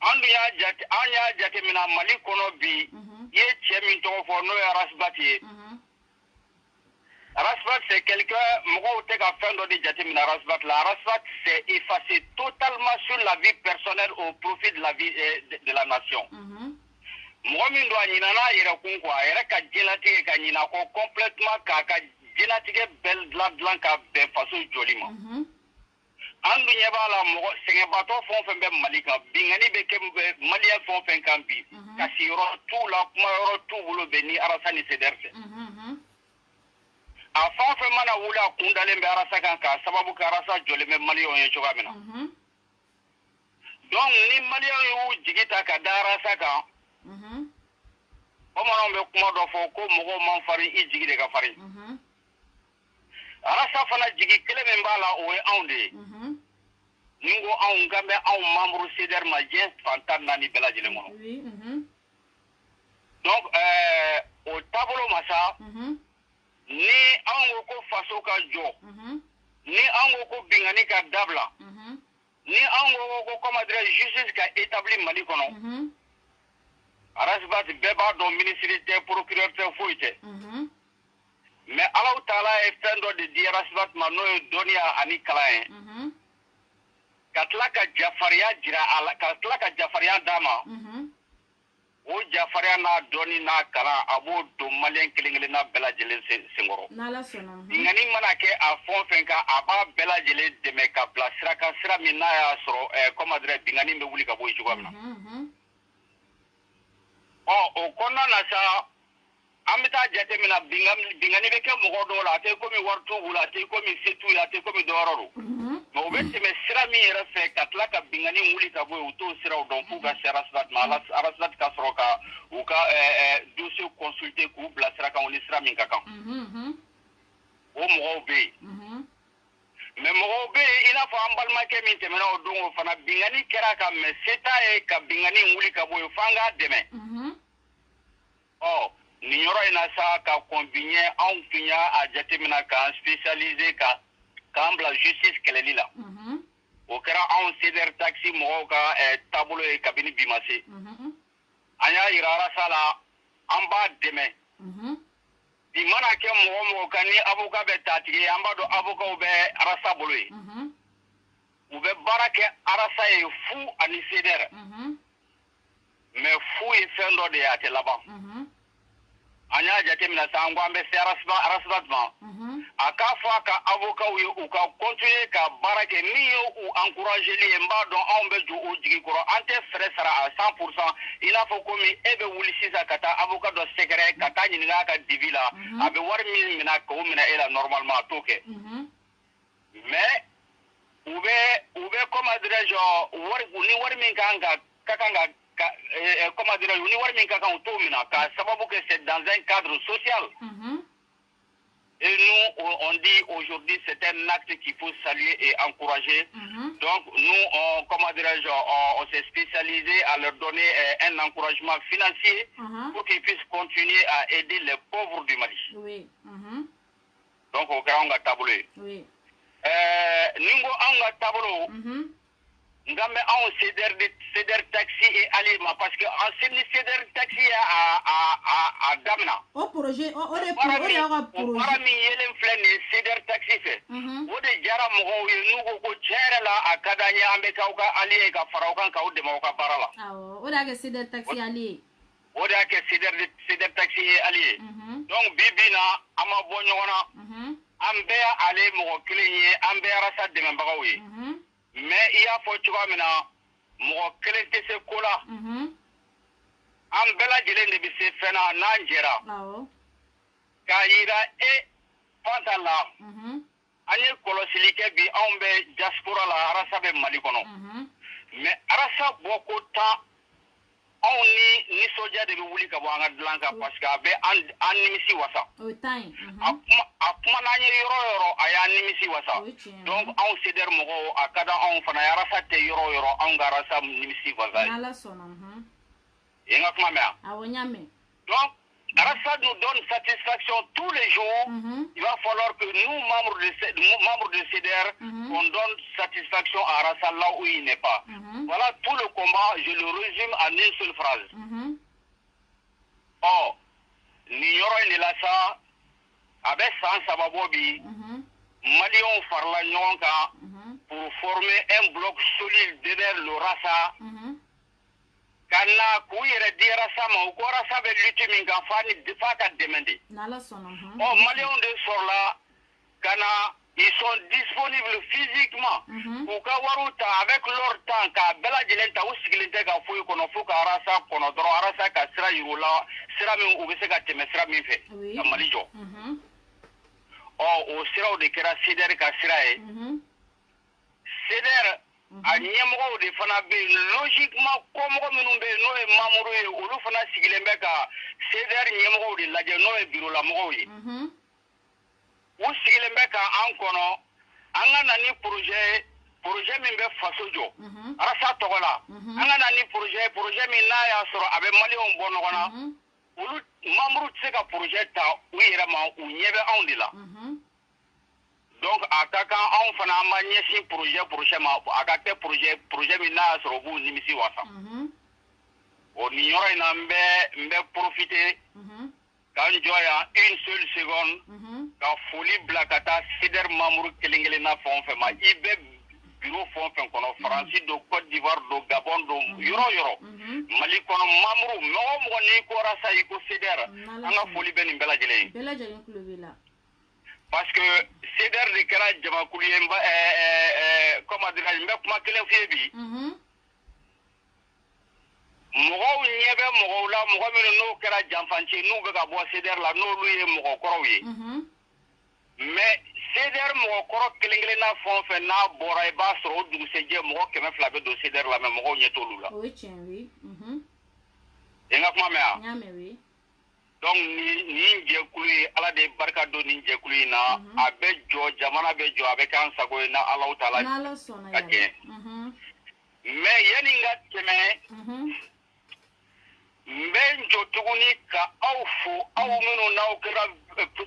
andu ya jate mina mali kono bi ye chemin to fo no ya rasbati rasbat c'est quelqu'un mo te ka fendo di jate mina rasbat la rasbat c'est effacer totalement sur la vie personnelle au profit de la vie de la nation Momin doit nyinana yere kunkwa yere ka jelatige ka nyina ko complètement ka jelatige bel blanc ka be façon jolima andu nyeba la mo senge bato fon fembe malika bingani be ke malia fon fen kambi kasi ro tout la kuma ro tout bulo beni arasani sederse a fon fen mana wula kundale be arasa kan ka sababu ka arasa jolime malion ye chogamina donc ni malion yu jigita ka darasa kan Comment on kuma do fo ko mo man fari I jigi de ka fari ala sa fana jigi kele men bala o e onde ningo on gambe on membre ceder ma je fantan nani belajile mono donc au tableau massa ni on ko faso ka jo ni on ko bingani ka dabla ni on ko comment dire justice ka établi mali kono Arasbat beba do ministre procureur te foite mais Allah taala e fendo de di Arasbat mano donia ani kalae katlaka jafaria jira ala katlaka jafaria dama o jafaria na doni na kala abo do malen kelengele na bela jele sengoro nala sona ngani manake a fon fenka aba bela jele de me ka plasra ka sira minna ya soro comme adre bingani me wuli ka boy jugamna o konna na sa amita jate mina bingani be ke mo do la te ko mi wartu wula te ko mi setu ya te ko mi dororo mais o bɛ tɛmɛ sira min yɛrɛ fɛ ka tila ka bingani wuli ka bɔ yen u t'o siraw dɔn f'u ka se araslat ma araslat ka sɔrɔ ka u ka dossier consulter k'u bila sira kan o ni sira min ka kan o mɔgɔw bɛ yen mais mɔgɔw bɛ yen i n'a fɔ an balimakɛ min tɛmɛna o don o fana bingani kɛra kan mais se t'a ye ka bingani wuli ka bɔ yen f'an k'a dɛmɛ ɔ nin yɔrɔ in na sa ka kɔnbiɲɛ anw tun y'a jateminɛ k'an spécialiser k'an bila justice kɛlɛli la o kɛra anw CDR taxi mɔgɔw ka taabolo ye kabini bi ma se an y'a yira arasa la an b'a dɛmɛ bi mana kɛ mɔgɔ mɔgɔ kan ni avocat bɛ tatigi an b'a dɔn avocat bɛ arasa bolo ye u bɛ baara kɛ arasa ye fu ani CDR mais fu ye fɛn dɔ de ye a tɛ laban an y'a jateminɛ sa an ko an bɛ se araslat ma a k'a fɔ a ka avocat ye u ka continuer ka baara kɛ min ye u encourageli ye n b'a dɔn anw bɛ jɔ o jigi kɔrɔ an tɛ fɛrɛ sara à 100% i n'a fɔ komi e bɛ wuli sisan ka taa avocat dɔ sɛgɛrɛ ka taa ɲininka a ka dibi la a bɛ wari min minɛ k'o minɛ e la normalement a t'o kɛ mais u bɛ comment dirais-je wari ni wari min ka kan ka comment dirais-je ni wari min ka kan u t'o minɛ ka sababu kɛ c'est dans un cadre social. Et nous, on dit aujourd'hui, c'est un acte qu'il faut saluer et encourager. Donc, nous, on s'est spécialisé à leur donner un encouragement financier pour qu'ils puissent continuer à aider les pauvres du Mali. Oui. Donc, au grand tableau. Oui. Ningo anga tableau. Ngambe on CDR taxi et alima parce que en CDR taxi à Gamna. Au projet, au projet. Parmi yelen flène CDR taxi fait. O de jara mo nugo ko chere la akadanya ambe kauka ali ka faraukan ka de mauka barala. Ah o da ke CDR taxi ali. O da ke CDR taxi et ali. Donc bibina ama bonyona. Ambe ale mo kilenye ambe arasa de mbagaw yi. Mais il y a fo cogoya min na mɔgɔ kelen tɛ se ko la an bɛɛ lajɛlen de bɛ se fɛn na n'an jɛra k'a yira Fanta la an ye kɔlɔsili kɛ bi anw bɛ diaspora la arasa bɛ Mali kɔnɔ mais arasa bɔko 10 anw ni nisɔndiya de bɛ wuli ka bɔ an ka dilan kan parce que a bɛ an nimisi wasa a kuma n'an ye yɔrɔ o yɔrɔ a y'an nimisi wasa donc anw CDR mɔgɔw a ka di anw fana ye arasa tɛ yɔrɔ o yɔrɔ anw ka arasa nimisi wasa ye n ka kuma mɛn donc arasa nous donne satisfaction tous les jours il va falloir que nous membres de CDR on donne satisfaction à arasa là où il n'est pas voilà tout le combat je le résume en une seule phrase oh ni yɔrɔ in de la sa a bɛ san 3 bɔ bi Maliens farala ɲɔgɔn kan pour former un bloc solide derrière le rasa ka na k'u yɛrɛ di rasa ma u ko rasa bɛ lutte min kan f'a ka dɛmɛ de Maliens de sɔrɔla ka na ils sont disponibles physiquement k'u ka wariw ta avec leur temps k'a bɛɛ lajɛlen ta u sigilen tɛ ka foyi kɔnɔ fo ka arasa kɔnɔ dɔrɔn arasa ka sira yir'u la sira min u bɛ se ka tɛmɛ sira min fɛ ka Mali jɔ o siraw de kɛra CDR ka sira ye CDR a ɲɛmɔgɔw de fana bɛ yen logiquement kɔmɔgɔ minnu bɛ yen n'o ye membre ye olu fana sigilen bɛ ka CDR ɲɛmɔgɔw de lajɛ n'o ye bureau lamɔgɔw ye u sigilen bɛ ka an kɔnɔ an ka na ni projet min bɛ faso jɔ arasa tɔgɔ la an ka na ni projet min n'a y'a sɔrɔ a bɛ Maliens bɔ ɲɔgɔn na olu membre tɛ se ka projet ta u yɛrɛ ma u ɲɛ bɛ anw de la donc a ka kan anw fana an ma ɲɛsin projet ma a ka kɛ projet min n'a y'a sɔrɔ u b'u nimisi wasa o nin yɔrɔ in na n bɛ profiter k'an jɔ yan une seule seconde ka foli bila ka taa CDR membre kelen-kelen na fɛn o fɛn ma i bɛ bureau fɛn o fɛn kɔnɔ Faransi do Côte d'Ivoire do Gabon do yɔrɔ o yɔrɔ Mali kɔnɔ membre mɔgɔ o mɔgɔ n'i ko rasa i ko CDR an ka foli bɛ nin bɛɛ lajɛlen ye parce que CDR de kɛra jamakulu ye comment dirais-je n bɛ kuma kelen f'i ye bi mɔgɔw ɲɛ bɛ mɔgɔw la mɔgɔ minnu n'o kɛra janfanci n'u bɛ ka bɔ CDR la n'olu ye mɔgɔkɔrɔw ye mais CDR mɔgɔ kɔrɔ kelen na fɛn o fɛn n'a bɔra i b'a sɔrɔ o dugusɛjɛ mɔgɔ 200 bɛ don CDR la mais mɔgɔw ɲɛ t'olu la. O ye tiɲɛ ye. I n ka kuma mɛn wa? N y'a mɛn oui. Donc nin jɛkulu ye Ala de barika don nin jɛkulu in na a bɛ jɔ jamana bɛ jɔ a bɛ k'an sago ye na Alahu Taala N'Ala sɔnna ka diɲɛ. Mais yanni n ka tɛmɛ n bɛ n jɔ tuguni ka aw fo aw minnu n'aw kɛra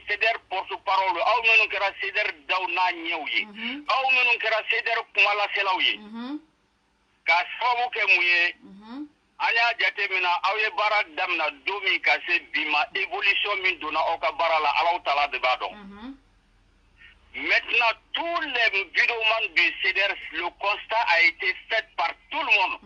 CDR porte-parole aw minnu kɛra CDR daw n'a ɲɛw ye aw minnu kɛra CDR kumalaselaw ye ka sababu kɛ mun ye an y'a jate minna aw ye baara damina don min ka se bi ma évolution min donna aw ka baara la Alahu Taala de b'a dɔn. Maintenant, tous les vidéomans du CDR, le constat a été fait par tout le monde.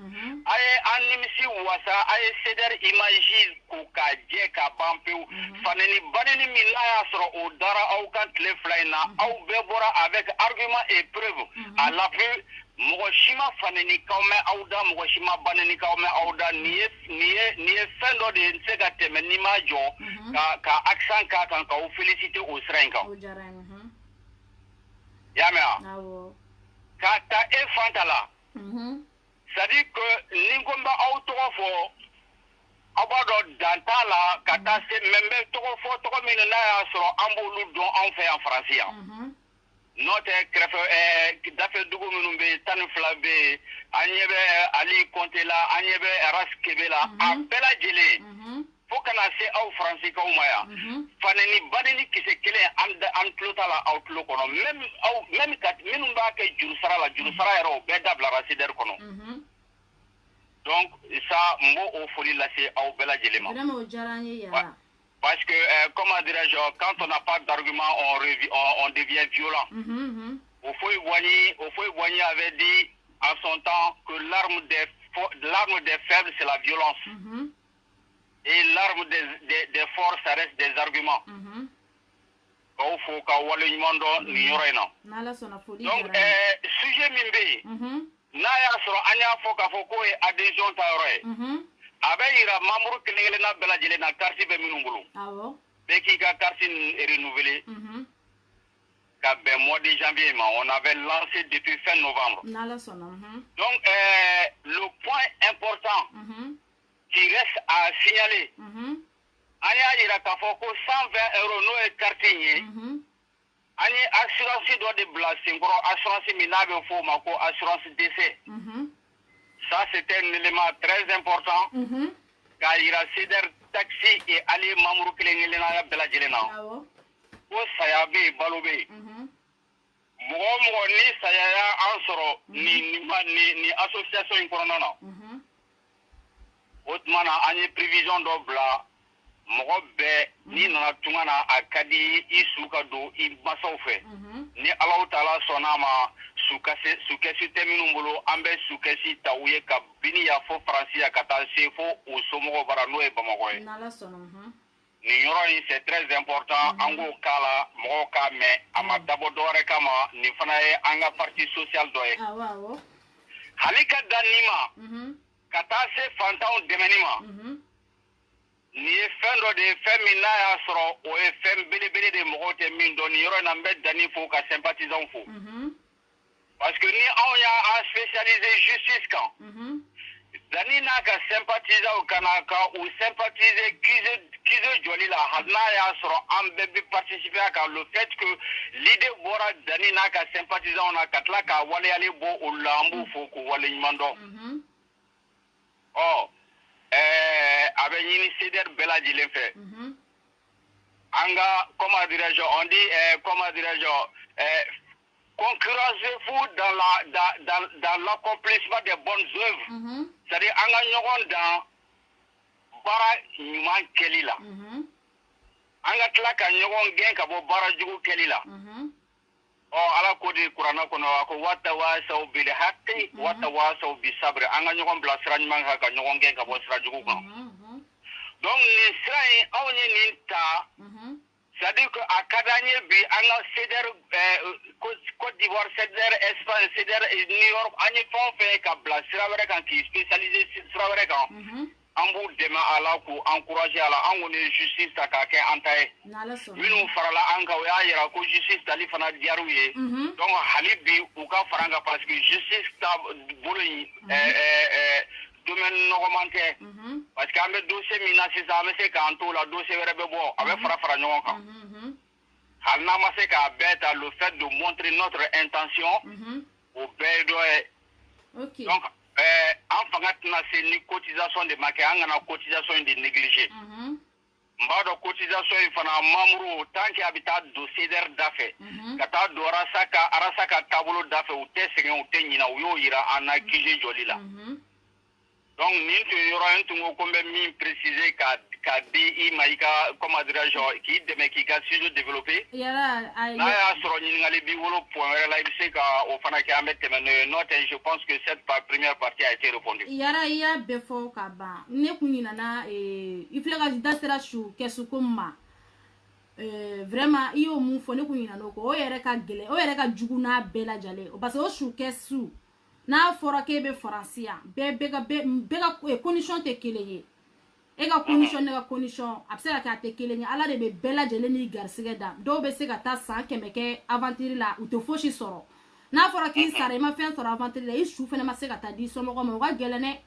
Aye animisi wasa, aye CDR imagine kuka je ka bampeu. Faneni baneni milaya soro o dara au kan tle flyna, au bebora avec argument et preuve. À l'appui, Mogoshima faneni kaume auda, Mogoshima baneni kaume auda, niye fendo de nsegate menima jo, ka accent ka kan ka ou féliciter au srenka. Yamea. Kata e fantala. C'est-à-dire que Ninkomba autofo abado dantala kata se membe tokofo tokomina na so ambulu don en fait en français. Note krefe dafe dugu minumbe tanfla be anyebe Ali Kontela anyebe Ras Kebela appela jele. Faut qu'on a fait au français comme moi. Faneni baneni qui se kele an tlotala outlook kono même kat minum ba ke jurusara la jurusara yero be dabla rasider kono. Donc ça mbo o foli la c'est au bela jelema. Vraiment jarani ya. Parce que comment dirais-je, quand on n'a pas d'argument on devient violent. Au Foy avait dit en son temps que l'arme des faibles c'est la violence. Et l'arme des forts, ça reste des arguments. Donc, sujet mimbe, naya soro anya foka foko e adhésion taroy. Ira membre kelele na bela jele na carte be minungulu. Awo. Beki ka carte renouvelée. Ka ben mois de janvier on avait lancé depuis fin novembre. Donc le point important qui reste à signaler. Anya ira ka foko 120 € no e carte ni. Ani assurance doit de blaser assurance minable fo mako assurance décès. Ça, c'est un élément très important. Car il y a CDR taxi et aller Mamourou Kilengelena Beladjelena. Ou Sayabe, Balobe. Momo ni Sayaya Ansoro, ni association incorona. Otmana, anye prévision d'obla, Mogobe, ni Natumana, Akadi, Isukado, Ibasaufe. Ni Allah Tala Sonama. Sukesi teminumbulo ambe sukesi tawuye ka bini ya fo Francia kata sefo o somogo barano e bamago e ni yoro yi c'est très important ango kala mo ka me ama dabo dore kama ni fana e anga parti social do e halika danima kata se fantaw demenima ni fendo de femina ya soro o e fem bele de mo te min do ni yoro na mbe dani fo ka sympathisant fo. Parce que nous, on a spécialisé justice quand. Dani n'a qu'à sympathiser au Kanaka ou sympathiser qui se joli là. Hadna ya sera en bébé participer à le fait que l'idée bora Dani n'a qu'à sympathiser on a qu'à là qu'à wale aller bo au lambu foko wale mando. Oh, avec une CDR bella dit fait. Anga, comment dirais-je, on dit, comment dirais-je, concurrencez-vous dans l'accomplissement des bonnes œuvres. C'est-à-dire, en dans bara nyuman kelila. Anga tlaka nyogon gen kabo bara jugu kelila. Oh, ala kodi kurana kono ako wata wasa bil haqqi wata wasa bis sabr. Anga nyogon bla sra nyuman ha ka nyogon gen kabo sra jugu ko. Donc ni sra awni ninta. C'est-à-dire qu'à Kadanye, à CDR, Côte d'Ivoire, CDR, Espagne, CDR, New York, on fait qu'à Blas, qui est spécialisé sur la on vous demande à la pour encourager à la on est justice à quelqu'un en taille. minnu farala an kan o y'a yira ko justice tali fana diyar'u ye donc hali bi u ka fara an kan parce que justice ta bolo in domaine nɔgɔman tɛ parce que an bɛ dossier min na sisan an bɛ se k'an t'o la dossier wɛrɛ bɛ bɔ a bɛ fara fara ɲɔgɔn kan hali n'an ma se k'a bɛɛ ta le fait de montrer notre intention o bɛɛ ye dɔ ye donc an fanga tɛna se ni cotisation de ma kɛ an kana cotisation in de négliger n b'a dɔn cotisation in fana membre tant que a bɛ taa don CDR da fɛ ka taa don arasa ka taabolo da fɛ u tɛ sɛgɛn u tɛ ɲinɛ u y'o yira an na QG jɔli la donc nin tun ye yɔrɔ ye n tun ko ko n bɛ min préciser ka di i ma i ka comment dirais-je k'i dɛmɛ k'i ka sujet développer n'a y'a sɔrɔ ɲininkali b'i bolo point wɛrɛ la i bɛ se ka o fana kɛ an bɛ tɛmɛ n'o ye n'o tɛ je pense que cette première partie a été répondue. Yara i y'a bɛɛ fɔ ka ban ne kun ɲinana i filɛ ka da sera su kɛsuko ma vraiment i y'o mun fɔ ne kun ɲinana o kɔ o yɛrɛ ka gɛlɛn o yɛrɛ ka jugu n'a bɛɛ lajɛlen parce que o su kɛsu n'a fɔra k'e bɛ faransi yan bɛɛ ka condition tɛ kelen ye e ka condition ne ka condition a bɛ se ka kɛ a tɛ kelen ye ala de bɛ bɛɛ lajɛlen ni garisɛgɛ da dɔw bɛ se ka taa san 100 kɛ aventure la u tɛ fosi sɔrɔ n'a fɔra k'i sara i ma fɛn sɔrɔ aventure la i su fana ma se ka taa di somɔgɔw ma o ka gɛlɛn dɛ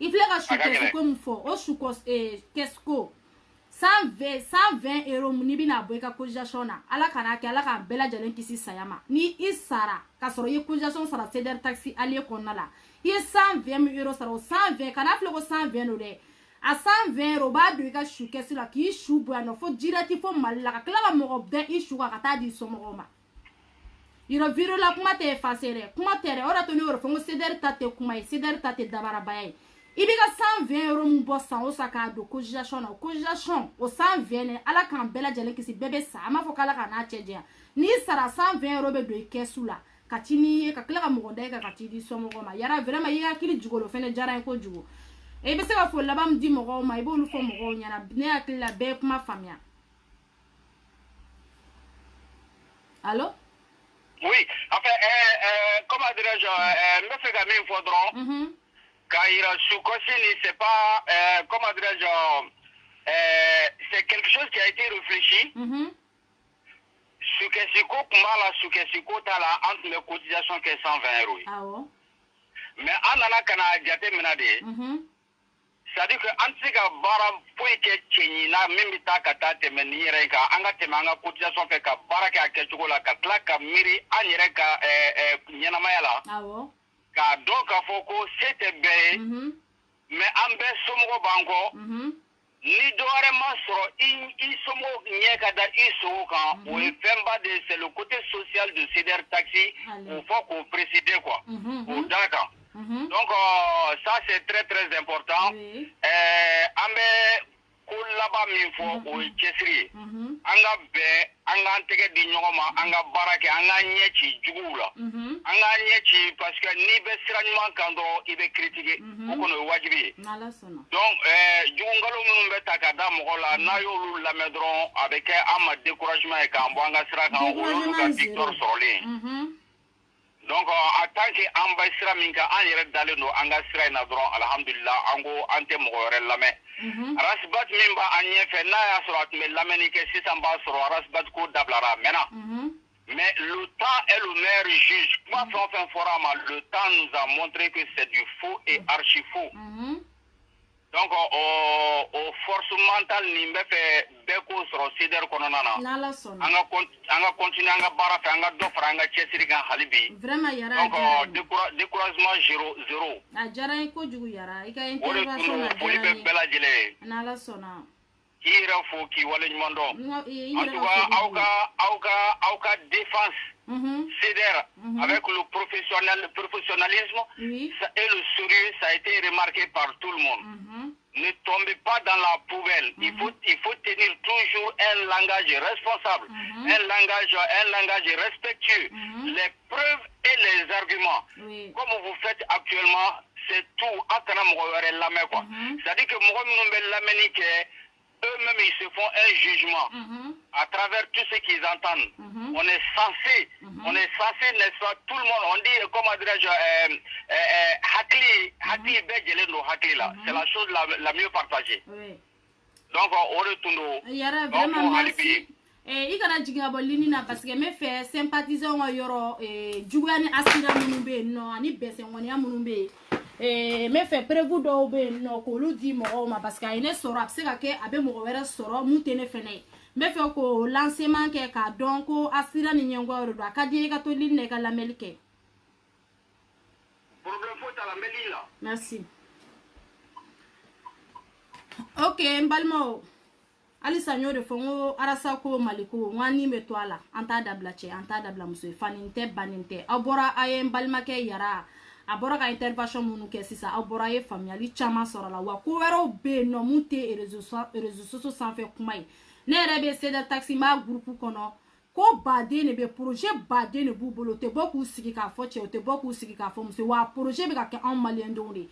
i filɛ ka su kɛsuko min fɔ o su kɛsuko 120 euros n'i bɛna bɔ i ka cotisation na ala kana kɛ ala k'an bɛɛ lajɛlen kisi saya ma ni i sara ka sɔrɔ i ye cotisation sara CDR taxi allié kɔnɔna la i ye 120 euros sara o 120 kana filɛ ko 120 don dɛ a 120 euros b'a don i ka su kɛsu la k'i su bɔ yan nɔ fo direct fo Mali la ka tila ka mɔgɔ bɛɛ i su kan ka taa di somɔgɔw ma yɔrɔ vidéo la kuma tɛ effacer dɛ kuma tɛ dɛ o de to ne y'o fɔ n ko CDR ta tɛ kuma ye CDR ta tɛ dabarabaya ye i b'i ka 120 euros mun bɔ san o san k'a don cotisation na o cotisation o 120 ne ala k'an bɛɛ lajɛlen kisi bɛɛ bɛ sa an b'a fɔ k'ala ka n'a cɛ janya n'i sara 120 euros bɛ don i kɛsu la ka ti n'i ye ka tila ka mɔgɔ da i kan ka t'i di somɔgɔw ma yara vraiment i hakili jigin o fɛnɛ diyara n ye kojugu i bɛ se ka foli laban min di mɔgɔw ma i b'olu fɔ mɔgɔw ɲɛna ne hakili la bɛɛ ye kuma faamuya allo. Oui, enfin, comment dirais-je, je me fais gagner une fois drôle. Quand il a sous-consigné, c'est pas, comment dirais-je, c'est quelque chose qui a été réfléchi. Sukesiko, kumala sukesiko, t'as la entre les cotisations qui est 120 euros. Ah ouais. Mais en allant kana jate menade. C'est-à-dire que antika bara poy ke chenina mimi ta kata teme ni yere ka anga teme anga cotisation fait ka bara ka kechugo la ka tla ka miri an yere ka nyana mayala. Ah ouais. Ka donc a foko c'était bé mais ambe somo banko ni doare masoro i somo nyeka da iso kan ou femba de c'est le côté social de CDR taxi ou faut qu'on préciser quoi. Ou d'accord. Donc ça c'est très très important. Ambe kulaba min fo o kesiri anga be anga tege di nyoma anga barake anga nyechi jugula anga nyechi parce que ni be siranyuma kando ibe critiquer o kono wajibi donc jungalo mun be takada mogola na yolu la medron avec un découragement et quand anga sira kan o ka victor sorolé donc en tant que ambassadeur minka an yɛrɛ dalen don an ka sira in na dɔrɔn alhamdulillah an ko an tɛ mɔgɔ wɛrɛ lamɛn arasibat min b'a an ɲɛfɛ n'a y'a sɔrɔ a tun bɛ lamɛnni kɛ sisan b'a sɔrɔ arasibat ko dabilara a mɛnna mais le temps est le meilleur juge kuma fɛn o fɛn fɔra a ma le temps nous a montré que c'est du faux et archi faux donc au force mentale ni bɛ fɛ bɛɛ k'o sɔrɔ CDR kɔnɔna na an ka continuer an ka baara fɛ an ka dɔ fara an ka cɛsiri kan hali bi donc découragement zéro a diyara n ye kojugu yara i ka o de tun don foli bɛ bɛɛ lajɛlen ye n'ala sɔnna k'i yɛrɛ fo k'i waleɲuman dɔn en tout cas aw ka défense CDR avec le professionnalisme et le sérieux ça a été remarqué par tout le monde. Ne tombez pas dans la poubelle. Il faut tenir toujours un langage responsable, un langage respectueux. Les preuves et les arguments. Comme vous faites actuellement, c'est tout. C'est-à-dire que eux-mêmes, ils se font un jugement à travers tout ce qu'ils entendent. On est censé, n'est-ce pas, tout le monde, on dit, comment dirais-je, c'est la chose la mieux partagée. Donc, on retourne Yara, vraiment, merci. i kana jigin ka bɔ lini na parce que me fɛ sympathisant ka yɔrɔ juguya ni accident minnu bɛ yen nɔ ani bɛnsɛngɔniya minnu bɛ yen me fɛ prévu dɔw bɛ yen nɔ k'olu di mɔgɔw ma parce que a ye ne sɔrɔ a bɛ se ka kɛ a bɛ mɔgɔ wɛrɛ sɔrɔ mun tɛ ne fɛnɛ ye me fɛ k'o lancement kɛ k'a dɔn ko accident ni ɲɛngoya de don a ka di i ka to lini na i ka lamɛnni kɛ. Problème foyi t'a la, n bɛ lini la. Merci. Ok n balimaw halisa n y'o de fɔ n ko arasa ko mali ko n ko ni bɛ to a la an t'a dabila cɛ an t'a dabila muso ye fanin tɛ banin tɛ aw bɔra a ye n balimakɛ Yara a bɔra ka intervention minnu kɛ sisan aw bɔra a ye faamuyali caman sɔrɔ la wa ko wɛrɛw bɛ yen nɔ mun tɛ réseaux sociaux sanfɛ kuma ye ne yɛrɛ bɛ Cedar Taxi ma groupe kɔnɔ ko baden de bɛ projet baden de b'u bolo o tɛ bɔ k'u sigi k'a fɔ cɛ o tɛ bɔ k'u sigi k'a fɔ muso wa projet bɛ ka kɛ anw maliyɛndenw de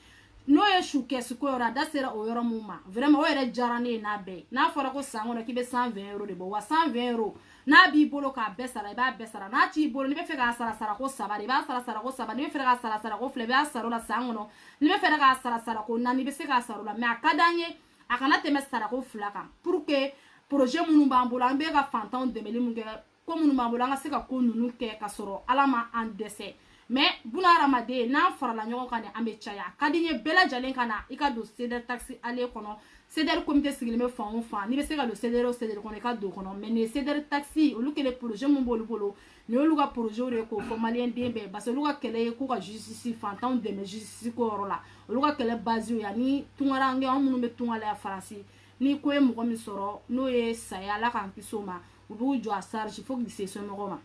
n'o ye su kɛsi ko yɔrɔ a da sera o yɔrɔ mun ma vraiment o yɛrɛ diyara ne ye n'a bɛɛ ye n'a fɔra ko san kɔnɔ k'i bɛ 120 € de bɔ wa 120 € n'a b'i bolo k'a bɛɛ sara i b'a bɛɛ sara n'a t'i bolo n'i bɛ fɛ k'a sara sara ko 3 de i b'a sara sara ko 3 n'i bɛ fɛ k'a sara sara ko 2 i b'a sara o la san kɔnɔ n'i bɛ fɛ k'a sara sara ko 4 i bɛ se k'a sara o la mais a ka d'an ye a kana tɛmɛ sara ko 2 kan pour que projet minnu b'an bolo an bɛ ka fantanw dɛmɛli mun kɛ ko minnu b'an bolo an ka se ka ko ninnu kɛ ka sɔrɔ Ala ma an dɛsɛ mais buna hadamaden n'an farala ɲɔgɔn kan an bɛ caya ka di n ye bɛɛ lajɛlen ka na i ka don Cedar Taxi ale kɔnɔ Cedar comité sigilen bɛ fan o fan n'i bɛ se ka don Cedar o Cedar kɔnɔ i ka don kɔnɔ mais nin Cedar Taxi olu kɛlen projet mun b'olu bolo nin y'olu ka projet de ye k'o fɔ maliyɛnden bɛɛ parce que olu ka kɛlɛ ye k'u ka justice fantanw dɛmɛ justice ko yɔrɔ la olu ka kɛlɛ base ye ani tungarange anw minnu bɛ tunga la yan Faransi ni ko ye mɔgɔ min sɔrɔ n'o ye saya Ala k'an kisi o ma u b'u jɔ a charge fo k'i se somɔgɔw ma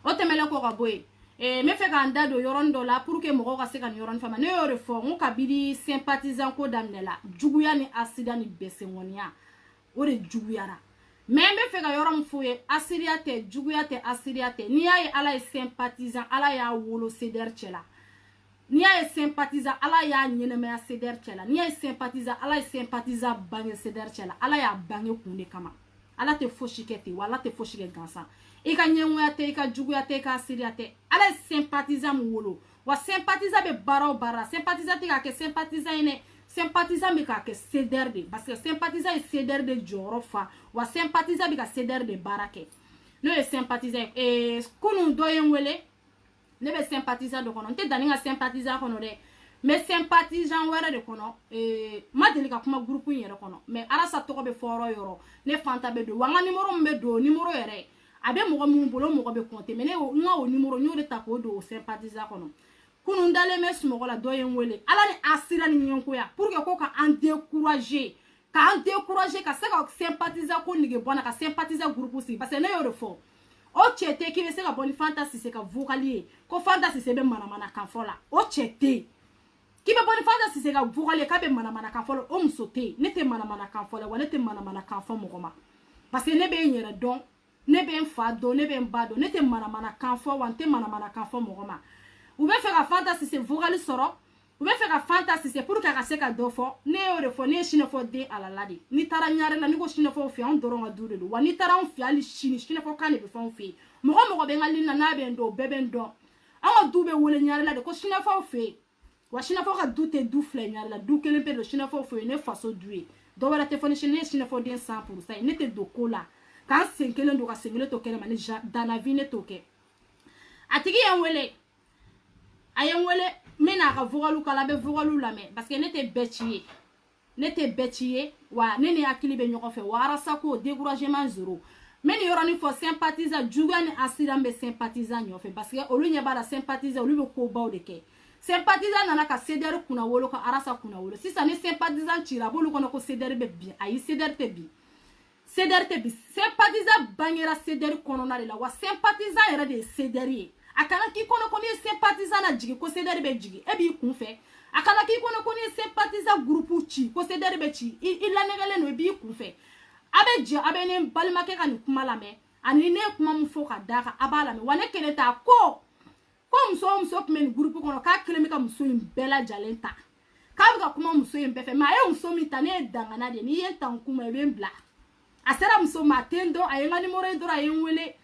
o tɛmɛlen kɔ ka bɔ yen me fɛ k'an da don yɔrɔnin dɔ la pour que mɔgɔw ka se ka nin yɔrɔnin faamuya ne y'o de fɔ n ko kabini sympathisant ko daminɛ la juguya ni accident ni bɛnsɛngɔniya o de juguyara mais n bɛ fɛ ka yɔrɔ min f'u ye accident tɛ juguya tɛ accident tɛ n'i y'a ye Ala ye sympathisant Ala y'a wolo Cedar cɛ la n'i y'a ye sympathisant Ala y'a ɲɛnɛmaya Cedar cɛ la n'i y'a ye sympathisant Ala ye sympathisant bange Cedar cɛ la Ala y'a bange kun de kama Ala tɛ fosi kɛ ten wa Ala tɛ fosi kɛ gansan i ka ɲɛngoya tɛ i ka juguya tɛ i ka seereya tɛ Ala ye sympathisant min wolo wa sympathisant bɛ baara o baara la sympathisant tɛ k'a kɛ sympathisant ye dɛ sympathisant bɛ k'a kɛ Cedar de parce que sympathisant ye Cedar de jɔyɔrɔ fa wa sympathisant bɛ ka Cedar de baara kɛ n'o ye sympathisant ye kunun dɔ ye n wele ne bɛ sympathisant dɔ kɔnɔ n tɛ danni ka sympathisant kɔnɔ dɛ mais sympathisant wɛrɛ de kɔnɔ ma deli ka kuma groupe in yɛrɛ kɔnɔ mais Arasa tɔgɔ bɛ fɔ yɔrɔ yɔrɔ ne fanta bɛ don wa n ka numéro min bɛ don numéro yɛrɛ a bɛ mɔgɔ minnu bolo mɔgɔ bɛ compter mais ne n ka o numéro n y'o de ta k'o don o sympathisant kɔnɔ kunun dalen bɛ sunɔgɔ la dɔ ye n wele Ala ni asira ni ɲɛngoya pour que ko ka an décourager k'an décourager ka se ka sympathisant ko nege bɔ n na ka sympathisant groupe sigi parce que ne y'o de fɔ o cɛ tɛ k'i bɛ se ka bɔ ni Fanta Sise ka vocal ye ko Fanta Sise bɛ manamana kan fɔ la o cɛ tɛ k'i bɛ bɔ ni Fanta Sise ka vocal ye k'a bɛ manamana kan fɔ la o muso tɛ ne tɛ manamana kan fɔ la wa ne tɛ manamana kan fɔ mɔgɔ ma parce que ne bɛ n yɛrɛ dɔn ne bɛ n fa dɔn ne bɛ n ba dɔn ne tɛ manamana kan fɔ wa n tɛ manamana kan fɔ mɔgɔ ma u bɛ fɛ ka Fanta Sise vocal sɔrɔ u bɛ fɛ ka Fanta Sise pour que a ka se ka dɔ fɔ ne y'o de fɔ ne ye sinɛfɔ den alala de n'i taara ɲare la n'i ko sinɛfɔw fɛ anw dɔrɔn ka du de don wa n'i taara anw fɛ hali sini sinɛfɔ kan de bɛ fɔ anw fɛ yen mɔgɔ mɔgɔ bɛ n ka ligne na n'a bɛ n dɔn o bɛɛ bɛ n dɔn anw ka du bɛ wele ɲare la de ko sinɛfɔw fɛ yen wa sinɛfɔ ka du tɛ du fila ɲare la du kelen pe don sinɛfɔw fɛ yen ne faso du ye dɔ wɛrɛ tɛ fɔ ni sini ne ye sinɛfɔ den 100% ye ne tɛ don ko la k'an sen kelen don ka sen kelen to kɛnɛma ni dans la vie ne t'o kɛ a tigi ye n wele a ye n wele n bɛ n'a ka vocalu kala a bɛ vocalu lamɛn parce que ne tɛ bɛɛ ci ye ne tɛ bɛɛ ci ye wa ne ni hakili bɛ ɲɔgɔn fɛ wa Arasa ko découragement zéro n bɛ nin yɔrɔnin fɔ sympathisant juguya ni accident bɛ sympathisant ɲɔfɛ parce que olu ɲɛ b'a la sympathisant olu bɛ kobaw de kɛ sympathisant nana ka Cedar kunna wolo ka Arasa kunna wolo sisan ni sympathisant cira a b'olu kɔnɔ ko Cedar bɛ bin ayi Cedar tɛ bin Cedar tɛ bin sympathisant bangera Cedar kɔnɔna de la wa sympathisant yɛrɛ de ye Cedar ye a kana k'i kɔnɔ ko n'i ye sympathisant na jigin ko Cedar bɛ jigin e b'i kun fɛ a kana k'i kɔnɔ ko n'i ye sympathisant groupe ci ko Cedar bɛ ci i lanɛgɛlen don i b'i kun fɛ a bɛ jɛ a bɛ ne balimakɛ ka nin kuma lamɛn ani ne ye kuma min fɔ ka d'a kan a b'a lamɛn wa ne kelen t'a ko muso o muso tun bɛ nin groupe kɔnɔ k'a kelen bɛ ka muso in bɛɛ lajɛlen ta k'a bɛ ka kuma muso in bɛɛ fɛ mais a ye muso min ta ne ye dangana de ye n'i ye n ta n kun ma i bɛ n bila a sera muso ma a tɛ n dɔn a ye n ka numéro ye dɔrɔn a ye n wele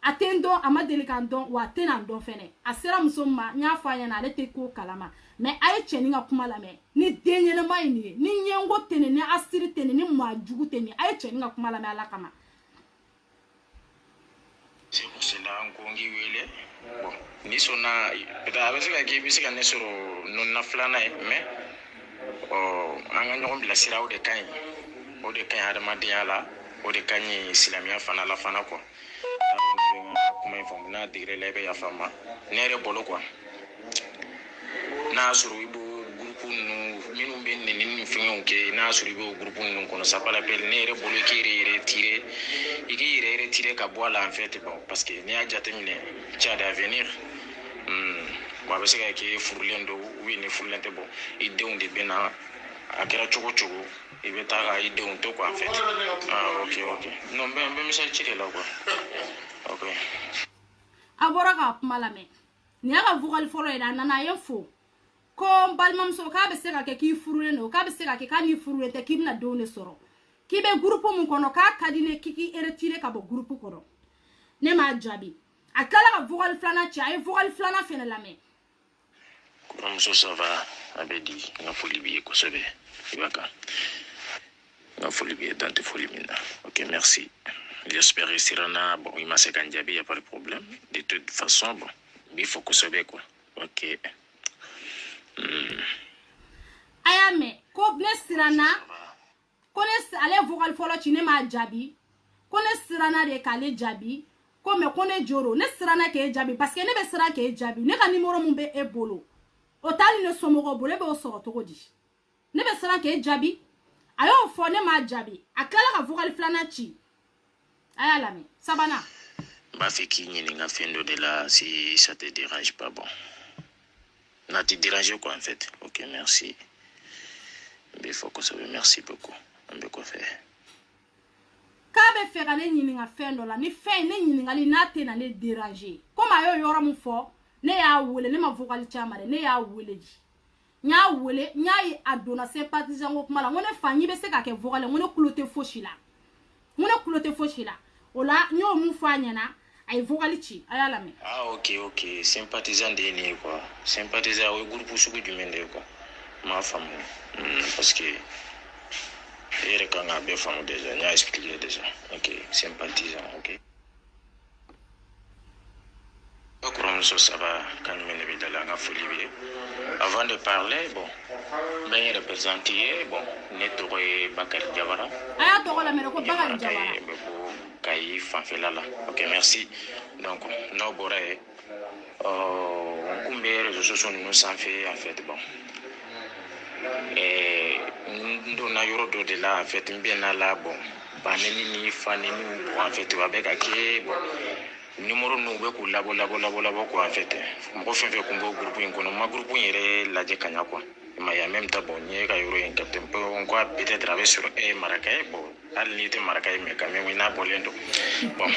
a tɛ n dɔn a ma deli ka n dɔn wa a tɛ na n dɔn fɛnɛ a sera muso ma n y'a fɔ a ɲɛna ale tɛ ko kalama mais a ye cɛnin ka kuma lamɛn ni den ɲɛnɛma ye nin ye ni ɲɛngo tɛ nin ni asiri tɛ nin ni maa jugu tɛ nin a ye cɛnin ka kuma lamɛn Ala kama c'est pour cela qu'on wele bon ni sona peut-être avec ça qui bisi kan sur non na flana mais anga ñoo bila siraw de kan o de kan adama diala o de kan islamia fana la fana quoi kuma info na dire lebe ya fama nere bolo quoi na suru ibu groupe nu minu ben ni fingon ke na suru ibu groupe nu kono ça pas l'appel nere bolo qui retirer il est retiré ka boila en fait bon parce que ni a jatemine tcha d'avenir bon parce que qui furlendo oui ni furlente bon idée de bena akera chogo chogo il veut ta idée on to quoi en fait ah ok non ben me chercher là quoi ok abora ka malame ni aka vocal foro ida nana yefo ko balmam so ka be se ka ke ki furule no ka be se ka ke ka ni furule te kibna do ne soro kibe groupe mun kono ka kadine kiki retire ka bo groupe kono ne ma jabi akala ka vocal flana cha ay vocal flana fene la me comme ça va abedi na folie bi ko sebe ibaka na folie bi tante folie mina ok merci j'espère que Sirana bon il m'a se kanjabi y a pas de problème de toute façon bon il faut que sebe quoi ok ayame ko ne Sirana kone ale vocal folo chine ma jabi kone Sirana de kale jabi ko me kone joro ne Sirana ke jabi parce que ne be Sirana ke jabi ne ka numéro mun be e bolo o tali ne somogo bolo be o soro to di ne be Sirana ke jabi ayo fo ne ma jabi akala ka vocal flana chi aya la me sabana ba fait qui ni nga fendo de là si ça te dérange pas bon n'a te dérange quoi en fait ok merci mais faut que ça merci beaucoup on peut quoi faire kabe fera ne nyini nga fendo la ni fe ne nyini ngali na te na ne déranger comme ayo yoro mu fo ne ya wele ne ma vocal chamare ne ya wele ji nya wele nya yi adona sympathisant ko mala ngone fanyi be se ka ke vocal ngone kulote foshila ola nyo mu fanya na ay vocal chi ayala me ah ok sympathisant de ni quoi sympathisant au groupe suku du mende quoi ma femme parce que et quand on a bien fait déjà, on a expliqué déjà. Ok, sympathisant, ok. Ça va quand même dans la folie. Avant de parler, bon, ben représenté, bon, nettoyer Bakary Diawara. Ah, tu la mère, Bakary Diawara. Kayi Fanfelala. Ok, merci. Donc, nos boré, on combien les réseaux sociaux nous s'en fait en fait bon. Et nous n'avons pas de là en fait bien là bon baneni faneni en fait va avec qui bon numéro nous be ko labo quoi en fait mo fait ko ngo groupe ko ma groupe yere la je kanya quoi mais ya même temps bon ni ka yoro en captain on quoi peut-être travailler sur Maracay bon ali te Maracay mais quand même ina bolendo bon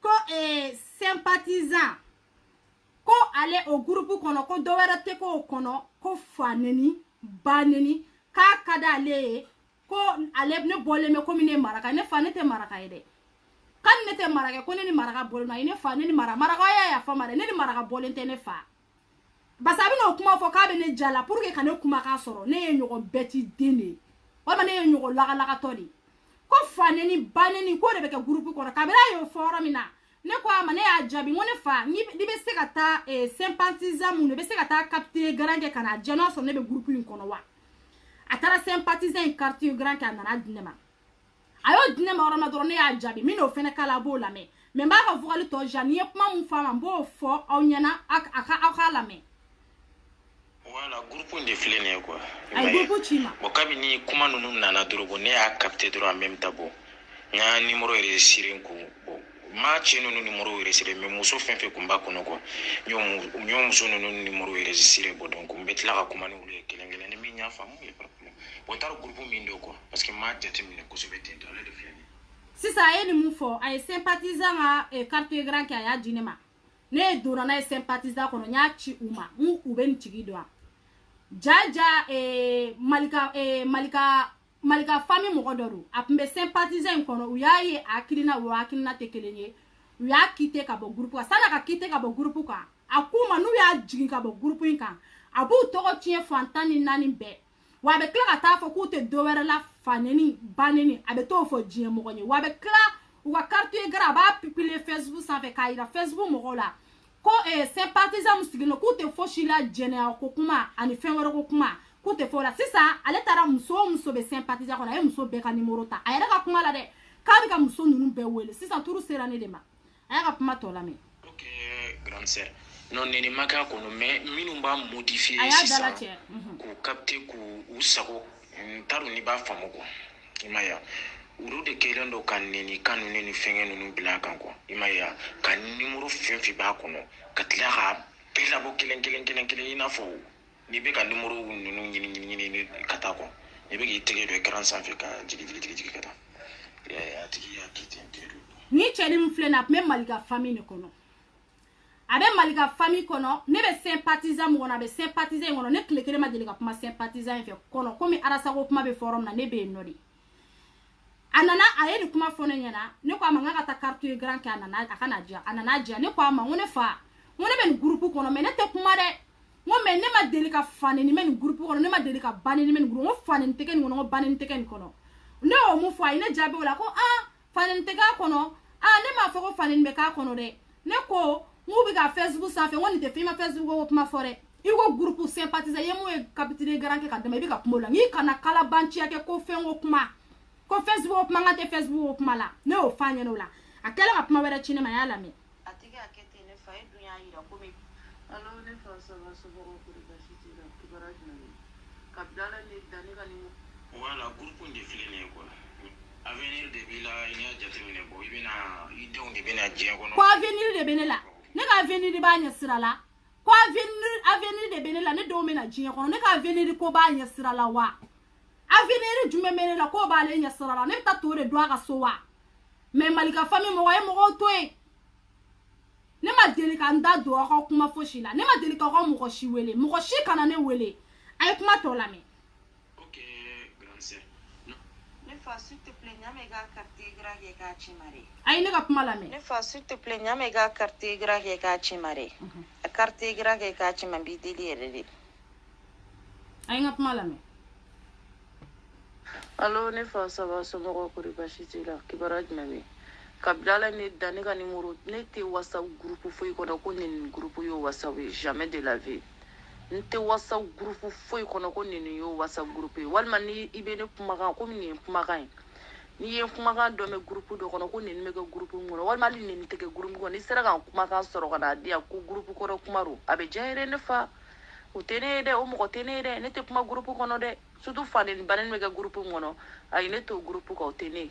ko sympathisant ko ale o groupe kono ko dowera te ko kono ko faneni baneni ka kada ale ko ale ne bole me ko mine maraka ne fanete maraka ide kan ne te maraka ko ne ni maraka bole na ine faneni maraka ya fa mare ne ni maraka bole te ne fa basabi no kuma fo ka be ne jala pour que kane kuma ka soro ne nyugo beti dene wala ne nyugo laga tori ko faneni baneni ko de be ka groupe kono ka be la yo fora mina ne ko ama ne ya jabi ngone fa ni be se ka ta sympathisant mu ne be se ka ta capter grand ke kana jeno so ne be groupe yin kono wa atara sympathisant quartier grand ke na dinema ayo dinema ora ma doro ne ya jabi mi no fene kala bo la me ba ka vocal to jani e kuma mu fa ma bo fo awnyana aka la me voilà groupe de flene quoi ay groupe chima bo kabini kuma nunu nana drogo ne a capter droit en même temps bo nya numéro réussir ko ma chenu numéro réussir mais muso fenfe kumba kono ko nyom muso numéro réussir bo donc mbetla ka kuma ni ule kelengele ni minya famu e problème bo tar groupe mi ndo ko parce que ma tete mi ko subete dans le flene si ça est ni mu fo ay sympathisant a quartier grand ki aya dinema ne dona na sympathisant kono nya chi uma mu ube nchigi doa jaja malika famille mogodoru apmbe sympathisant kono uyaye akilina tekelenye uya kite ka bo groupe sana ka kite ka bo groupe ka akuma nu ya jigi ka bo groupe inka abu togo tie fantani nani be wa be kla ka ta fo ku te dowere la faneni baneni abeto fo dien mo gonye wa be kla ou ka carte gra ba pipile Facebook sans fait kaira Facebook mo la ko sympathisant musigino ku te fo shila jene ko kuma ani fenwero ko kuma ku te fo la sisa ale tara muso be sympathisant ko na e muso be ka numéro ta ayera ka kuma la de ka bi ka muso nunu be wele sisa turu serane de ma ayera ka kuma to la me OK grande sœur non neni maka ko no mais minum ba modifier sisa ko capter ko usako taru ni ba famo ko imaya uru de kelendo kan neni kanu neni fengen nunu bila kan ko imaya kan numéro fenfi ba ko no katla ga pela bo kelen ina fo ni be kan numéro nunu nyini kata ko ni be ki tege do écran sans fait ka jigi kata ya tigi ya kiti nteru ni cheli mfle na même malika famille kono abe malika famille kono ne be sympathisant mo na be sympathisant ngono ne klekele ma delika kuma sympathisant fe kono komi arasa ko kuma be forum na ne be nori anana ayeni kuma fone nyana ne ko amanga kata carte grand ka anana akana dia ne ko ama ngone fa ngone ben groupe kono me ne te kuma de ngo me ne ma delika fane ni men groupe kono ne ma delika bane ni men groupe ngo fane teke ni ngono bane teke kono ne o mu fa ine jabe wala ko fane teke kono ne ma fa ko fane be ka kono de ne ko ngubi ka Facebook sa fe ngoni te fima Facebook ko kuma fore iko groupe sympathisant yemo e capitaine grand ka dama bi ka kuma la ngi kana kala banchi yake ko fe ngo kuma ko Facebook kuma ngate Facebook kuma la ne o fanya no la akela ka kuma wera chine ma yala me atiga akete ne fa dunya ira ko mi alo ne fa so ko kuri ba shi ti da kibara ni kabdala ni dani ga ni wala groupe ndi filene ko avenir de bila ina jatemine bo ibina idon de bena je ko no ko avenir de benela ne ka avenir de ba nya sirala ko avenir de benela ne do mena je ko ne ka avenir ko ba nya sirala wa avenir jume menela ko ba le nya sirala ne ta to de do aga so wa me malika famille mo wa mo go to e ne ma delika nda do ko kuma foshila ne ma delika ko mo ko shiwele mo ko shi kana ne wele ay kuma to la me OK grande sœur ne fa s'il te plaît nyame ga carte grage ga chimare ay ne ga kuma la me ne fa s'il te plaît nyame ga carte grage ga chimare carte grage ga chimambi deliere de ay nga kuma la me alo ne fa so mo ko ri ba shi ti la kibara jnabi kabdala ni dani ga numéro ne te WhatsApp groupe foi ko ko ni groupe yo WhatsApp jamais de la vie nte WhatsApp groupe foi ko ko ni yo WhatsApp groupe walma ni ibene kuma ga ko ni kuma ga ni ye kuma ga do me groupe do ko ni me ga groupe ngono walma ni te ke groupe ngo ni sera ga kuma ga soro ga dia ko groupe ko kumaru abe jaire ne fa utene de o mo tene de ne te kuma groupe ko no de surtout fane ni banen me ga groupe ngono ay ne to groupe ko tene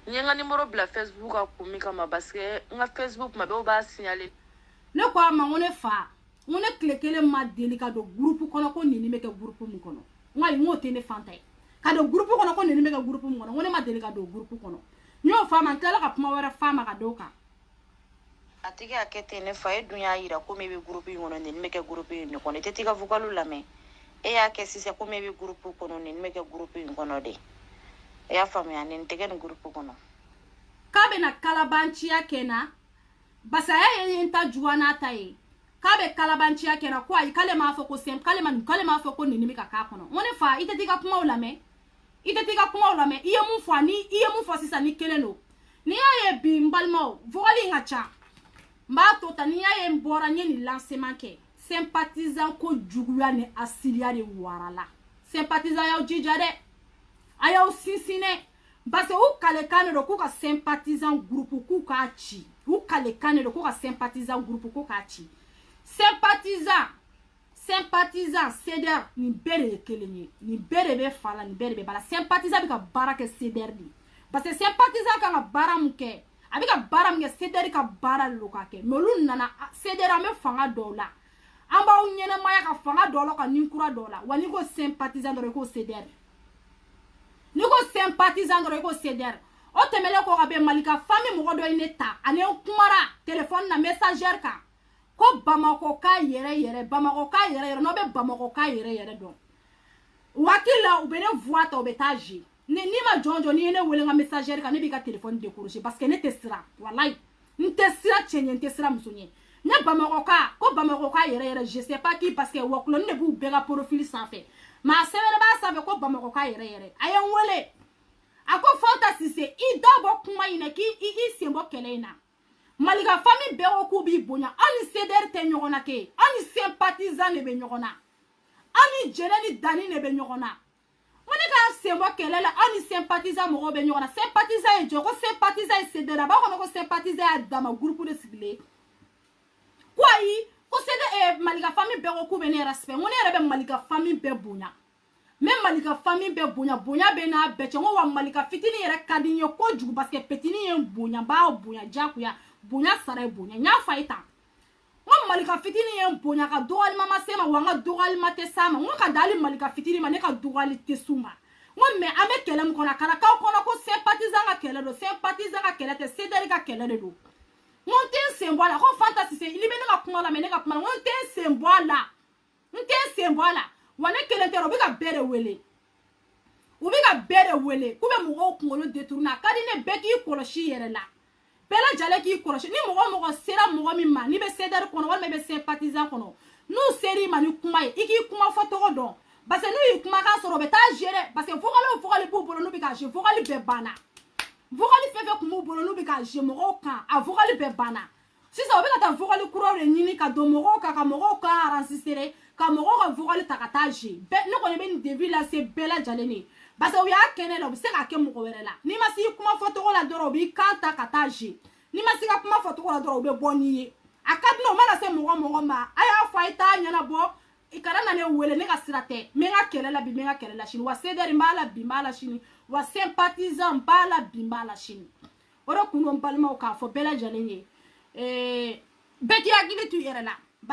nyenga numéro bla Facebook a kumi kama parce que nga Facebook ma be o ba signaler ne ko ama ngone fa ngone klekele ma delika do groupe kono ko nini meke groupe mu kono ngai ngote ne fantai ka do groupe kono ko nini meke groupe mu kono ngone ma delika do groupe kono nyo fa man tela ka puma wera fa ma ka doka atike akete ne fa dunya ira ko mebe groupe ngono nini meke groupe ni kono tetika vokalu la me e ya ke sise ko mebe groupe kono nini meke groupe ngono de ya famia ni ntegen groupe kono kabe na kalabanchi yake na basa yeye nta juana tai kabe kalabanchi yake na kwa ikale mafo ko sem kale mafo ko nini mika ka kono ngone fa ite tiga kuma ulame iye mu fo sisa ni keleno ni yaye bi mbalmo voli ngacha mbato tani yaye mbora nyeni lancement ke sympathisant ko juguya ni asilia de warala sympathisant ya ujijade aya usisine base u kale kanero ko ka sympathisant groupe ku ka chi u kale kanero ko ka sympathisant groupe ku ka chi sympathisant ceder ni bere kelenye ni bere be fala ni bere be bala sympathisant bi ka baraka ceder di base sympathisant ka bara muke abi ka bara muke ceder ka bara lokake melu nana ceder ame fanga dola amba unyena maya ka fanga dola ka ninkura dola wani ko sympathisant do ko ceder ni ko sympathisant do ko ceder o temele ko abe malika famille mo do ineta ane kumara téléphone na messager ka ko Bamako ka yere no be Bamako ka yere don wakila ubene voix ta obetaji ni ma jonjo ni ene wele nga messager ka ne bi ka téléphone décrocher parce que ne tesira wallahi ne tesira chenye ne tesira musonye ne Bamako ka ko Bamako ka yere je sais pas qui parce que waklo ne bu bega profil sans fait ma sɛbɛnni b'a sanfɛ ko Bamakɔ ka yɛrɛ a ye n wele a ko Fanta Sise i da bɔ kuma in na k'i sen bɔ kɛlɛ in na Malika famille bɛɛ ko k'u b'i bonya an ni CDR tɛ ɲɔgɔn na ke an ni sympathisant de bɛ ɲɔgɔn na an ni Jɛnɛ ni Dani de bɛ ɲɔgɔn na ko ne ka sen bɔ kɛlɛ la an ni sympathisant mɔgɔw bɛ ɲɔgɔn na sympathisant ye jɔ ko sympathisant ye CDR a b'a kɔnɔ ko sympathisant y'a dama groupe de sigilen ko ayi ko Malika famille bɛɛ ko k'u bɛ ne respect ko ne yɛrɛ bɛ Malika famille bɛɛ bonya mais Malika famille bɛɛ bonya bɛ n'a bɛɛ cɛ ko wa Malika fitini yɛrɛ ka di n ye kojugu parce que petini ye bonya b'a bonya jakuya bonya sara ye bonya n y'a fa ye tan n ko Malika fitini ye bonya ka dɔgɔlima ma se ma wa n ka dɔgɔlima tɛ s'a ma n ko ka dali Malika fitini ma ne ka dɔgɔli tɛ s'u ma n ko mais an bɛ kɛlɛ min kɔnɔ a kana k'aw kɔnɔ ko sympathisant ka kɛlɛ don sympathisant ka kɛlɛ tɛ CDR ka kɛlɛ de don n ko n tɛ n sen bɔ a la ko Fanta Sise i bɛ ne ka kuma la mais ne ka kuma la n ko n tɛ n sen bɔ a la n tɛ n sen bɔ a la wa ne kelen tɛ u bɛ ka bɛɛ de wele u bɛ ka bɛɛ de wele k'u bɛ mɔgɔw kunkolo détourner a ka di ne bɛɛ k'i kɔlɔsi i yɛrɛ la bɛɛ lajɛlen k'i kɔlɔsi ni mɔgɔ sera mɔgɔ min ma n'i bɛ CDR kɔnɔ walima i bɛ sympathisant kɔnɔ n'u sera i ma ni kuma ye i k'i kuma fɔ tɔgɔ dɔn parce que n'u y'i kumakan sɔrɔ u bɛ taa gérer parce que vocal b'u bolo n'u bɛ ka gérer vocal bɛɛ banna vocal fɛn fɛn kun b'u bolo n'u bɛ ka gérer mɔgɔw kan a vocal bɛɛ banna sisan u bɛ ka taa vocal kuraw de ɲini ka don mɔgɔw kan ka mɔgɔw kan enregistrer ka mɔgɔw ka vocal ta ka taa gérer ne kɔni bɛ nin défi lase bɛɛ lajɛlen de parce que u y'a kɛnɛ la u bɛ se k'a kɛ mɔgɔ wɛrɛ la n'i ma se i kuma fɔ tɔgɔ la dɔrɔn u b'i kan ta ka taa gérer n'i ma se ka kuma fɔ tɔgɔ la dɔrɔn u bɛ bɔ n'i ye a ka di ne u mana se mɔgɔ ma a y'a fɔ a ye t'a ɲɛnabɔ i kana na ne wele ne ka sira tɛ n bɛ n ka kɛlɛ la bi n bɛ n ka kɛlɛ la sini wa CDR n b'a la bi n b'a la sini wa sympathisant n b'a la bi n b'a la sini o de kun don n balimaw k'a fɔ bɛɛ lajɛlen ye bɛɛ k'i hakili to i yɛrɛ la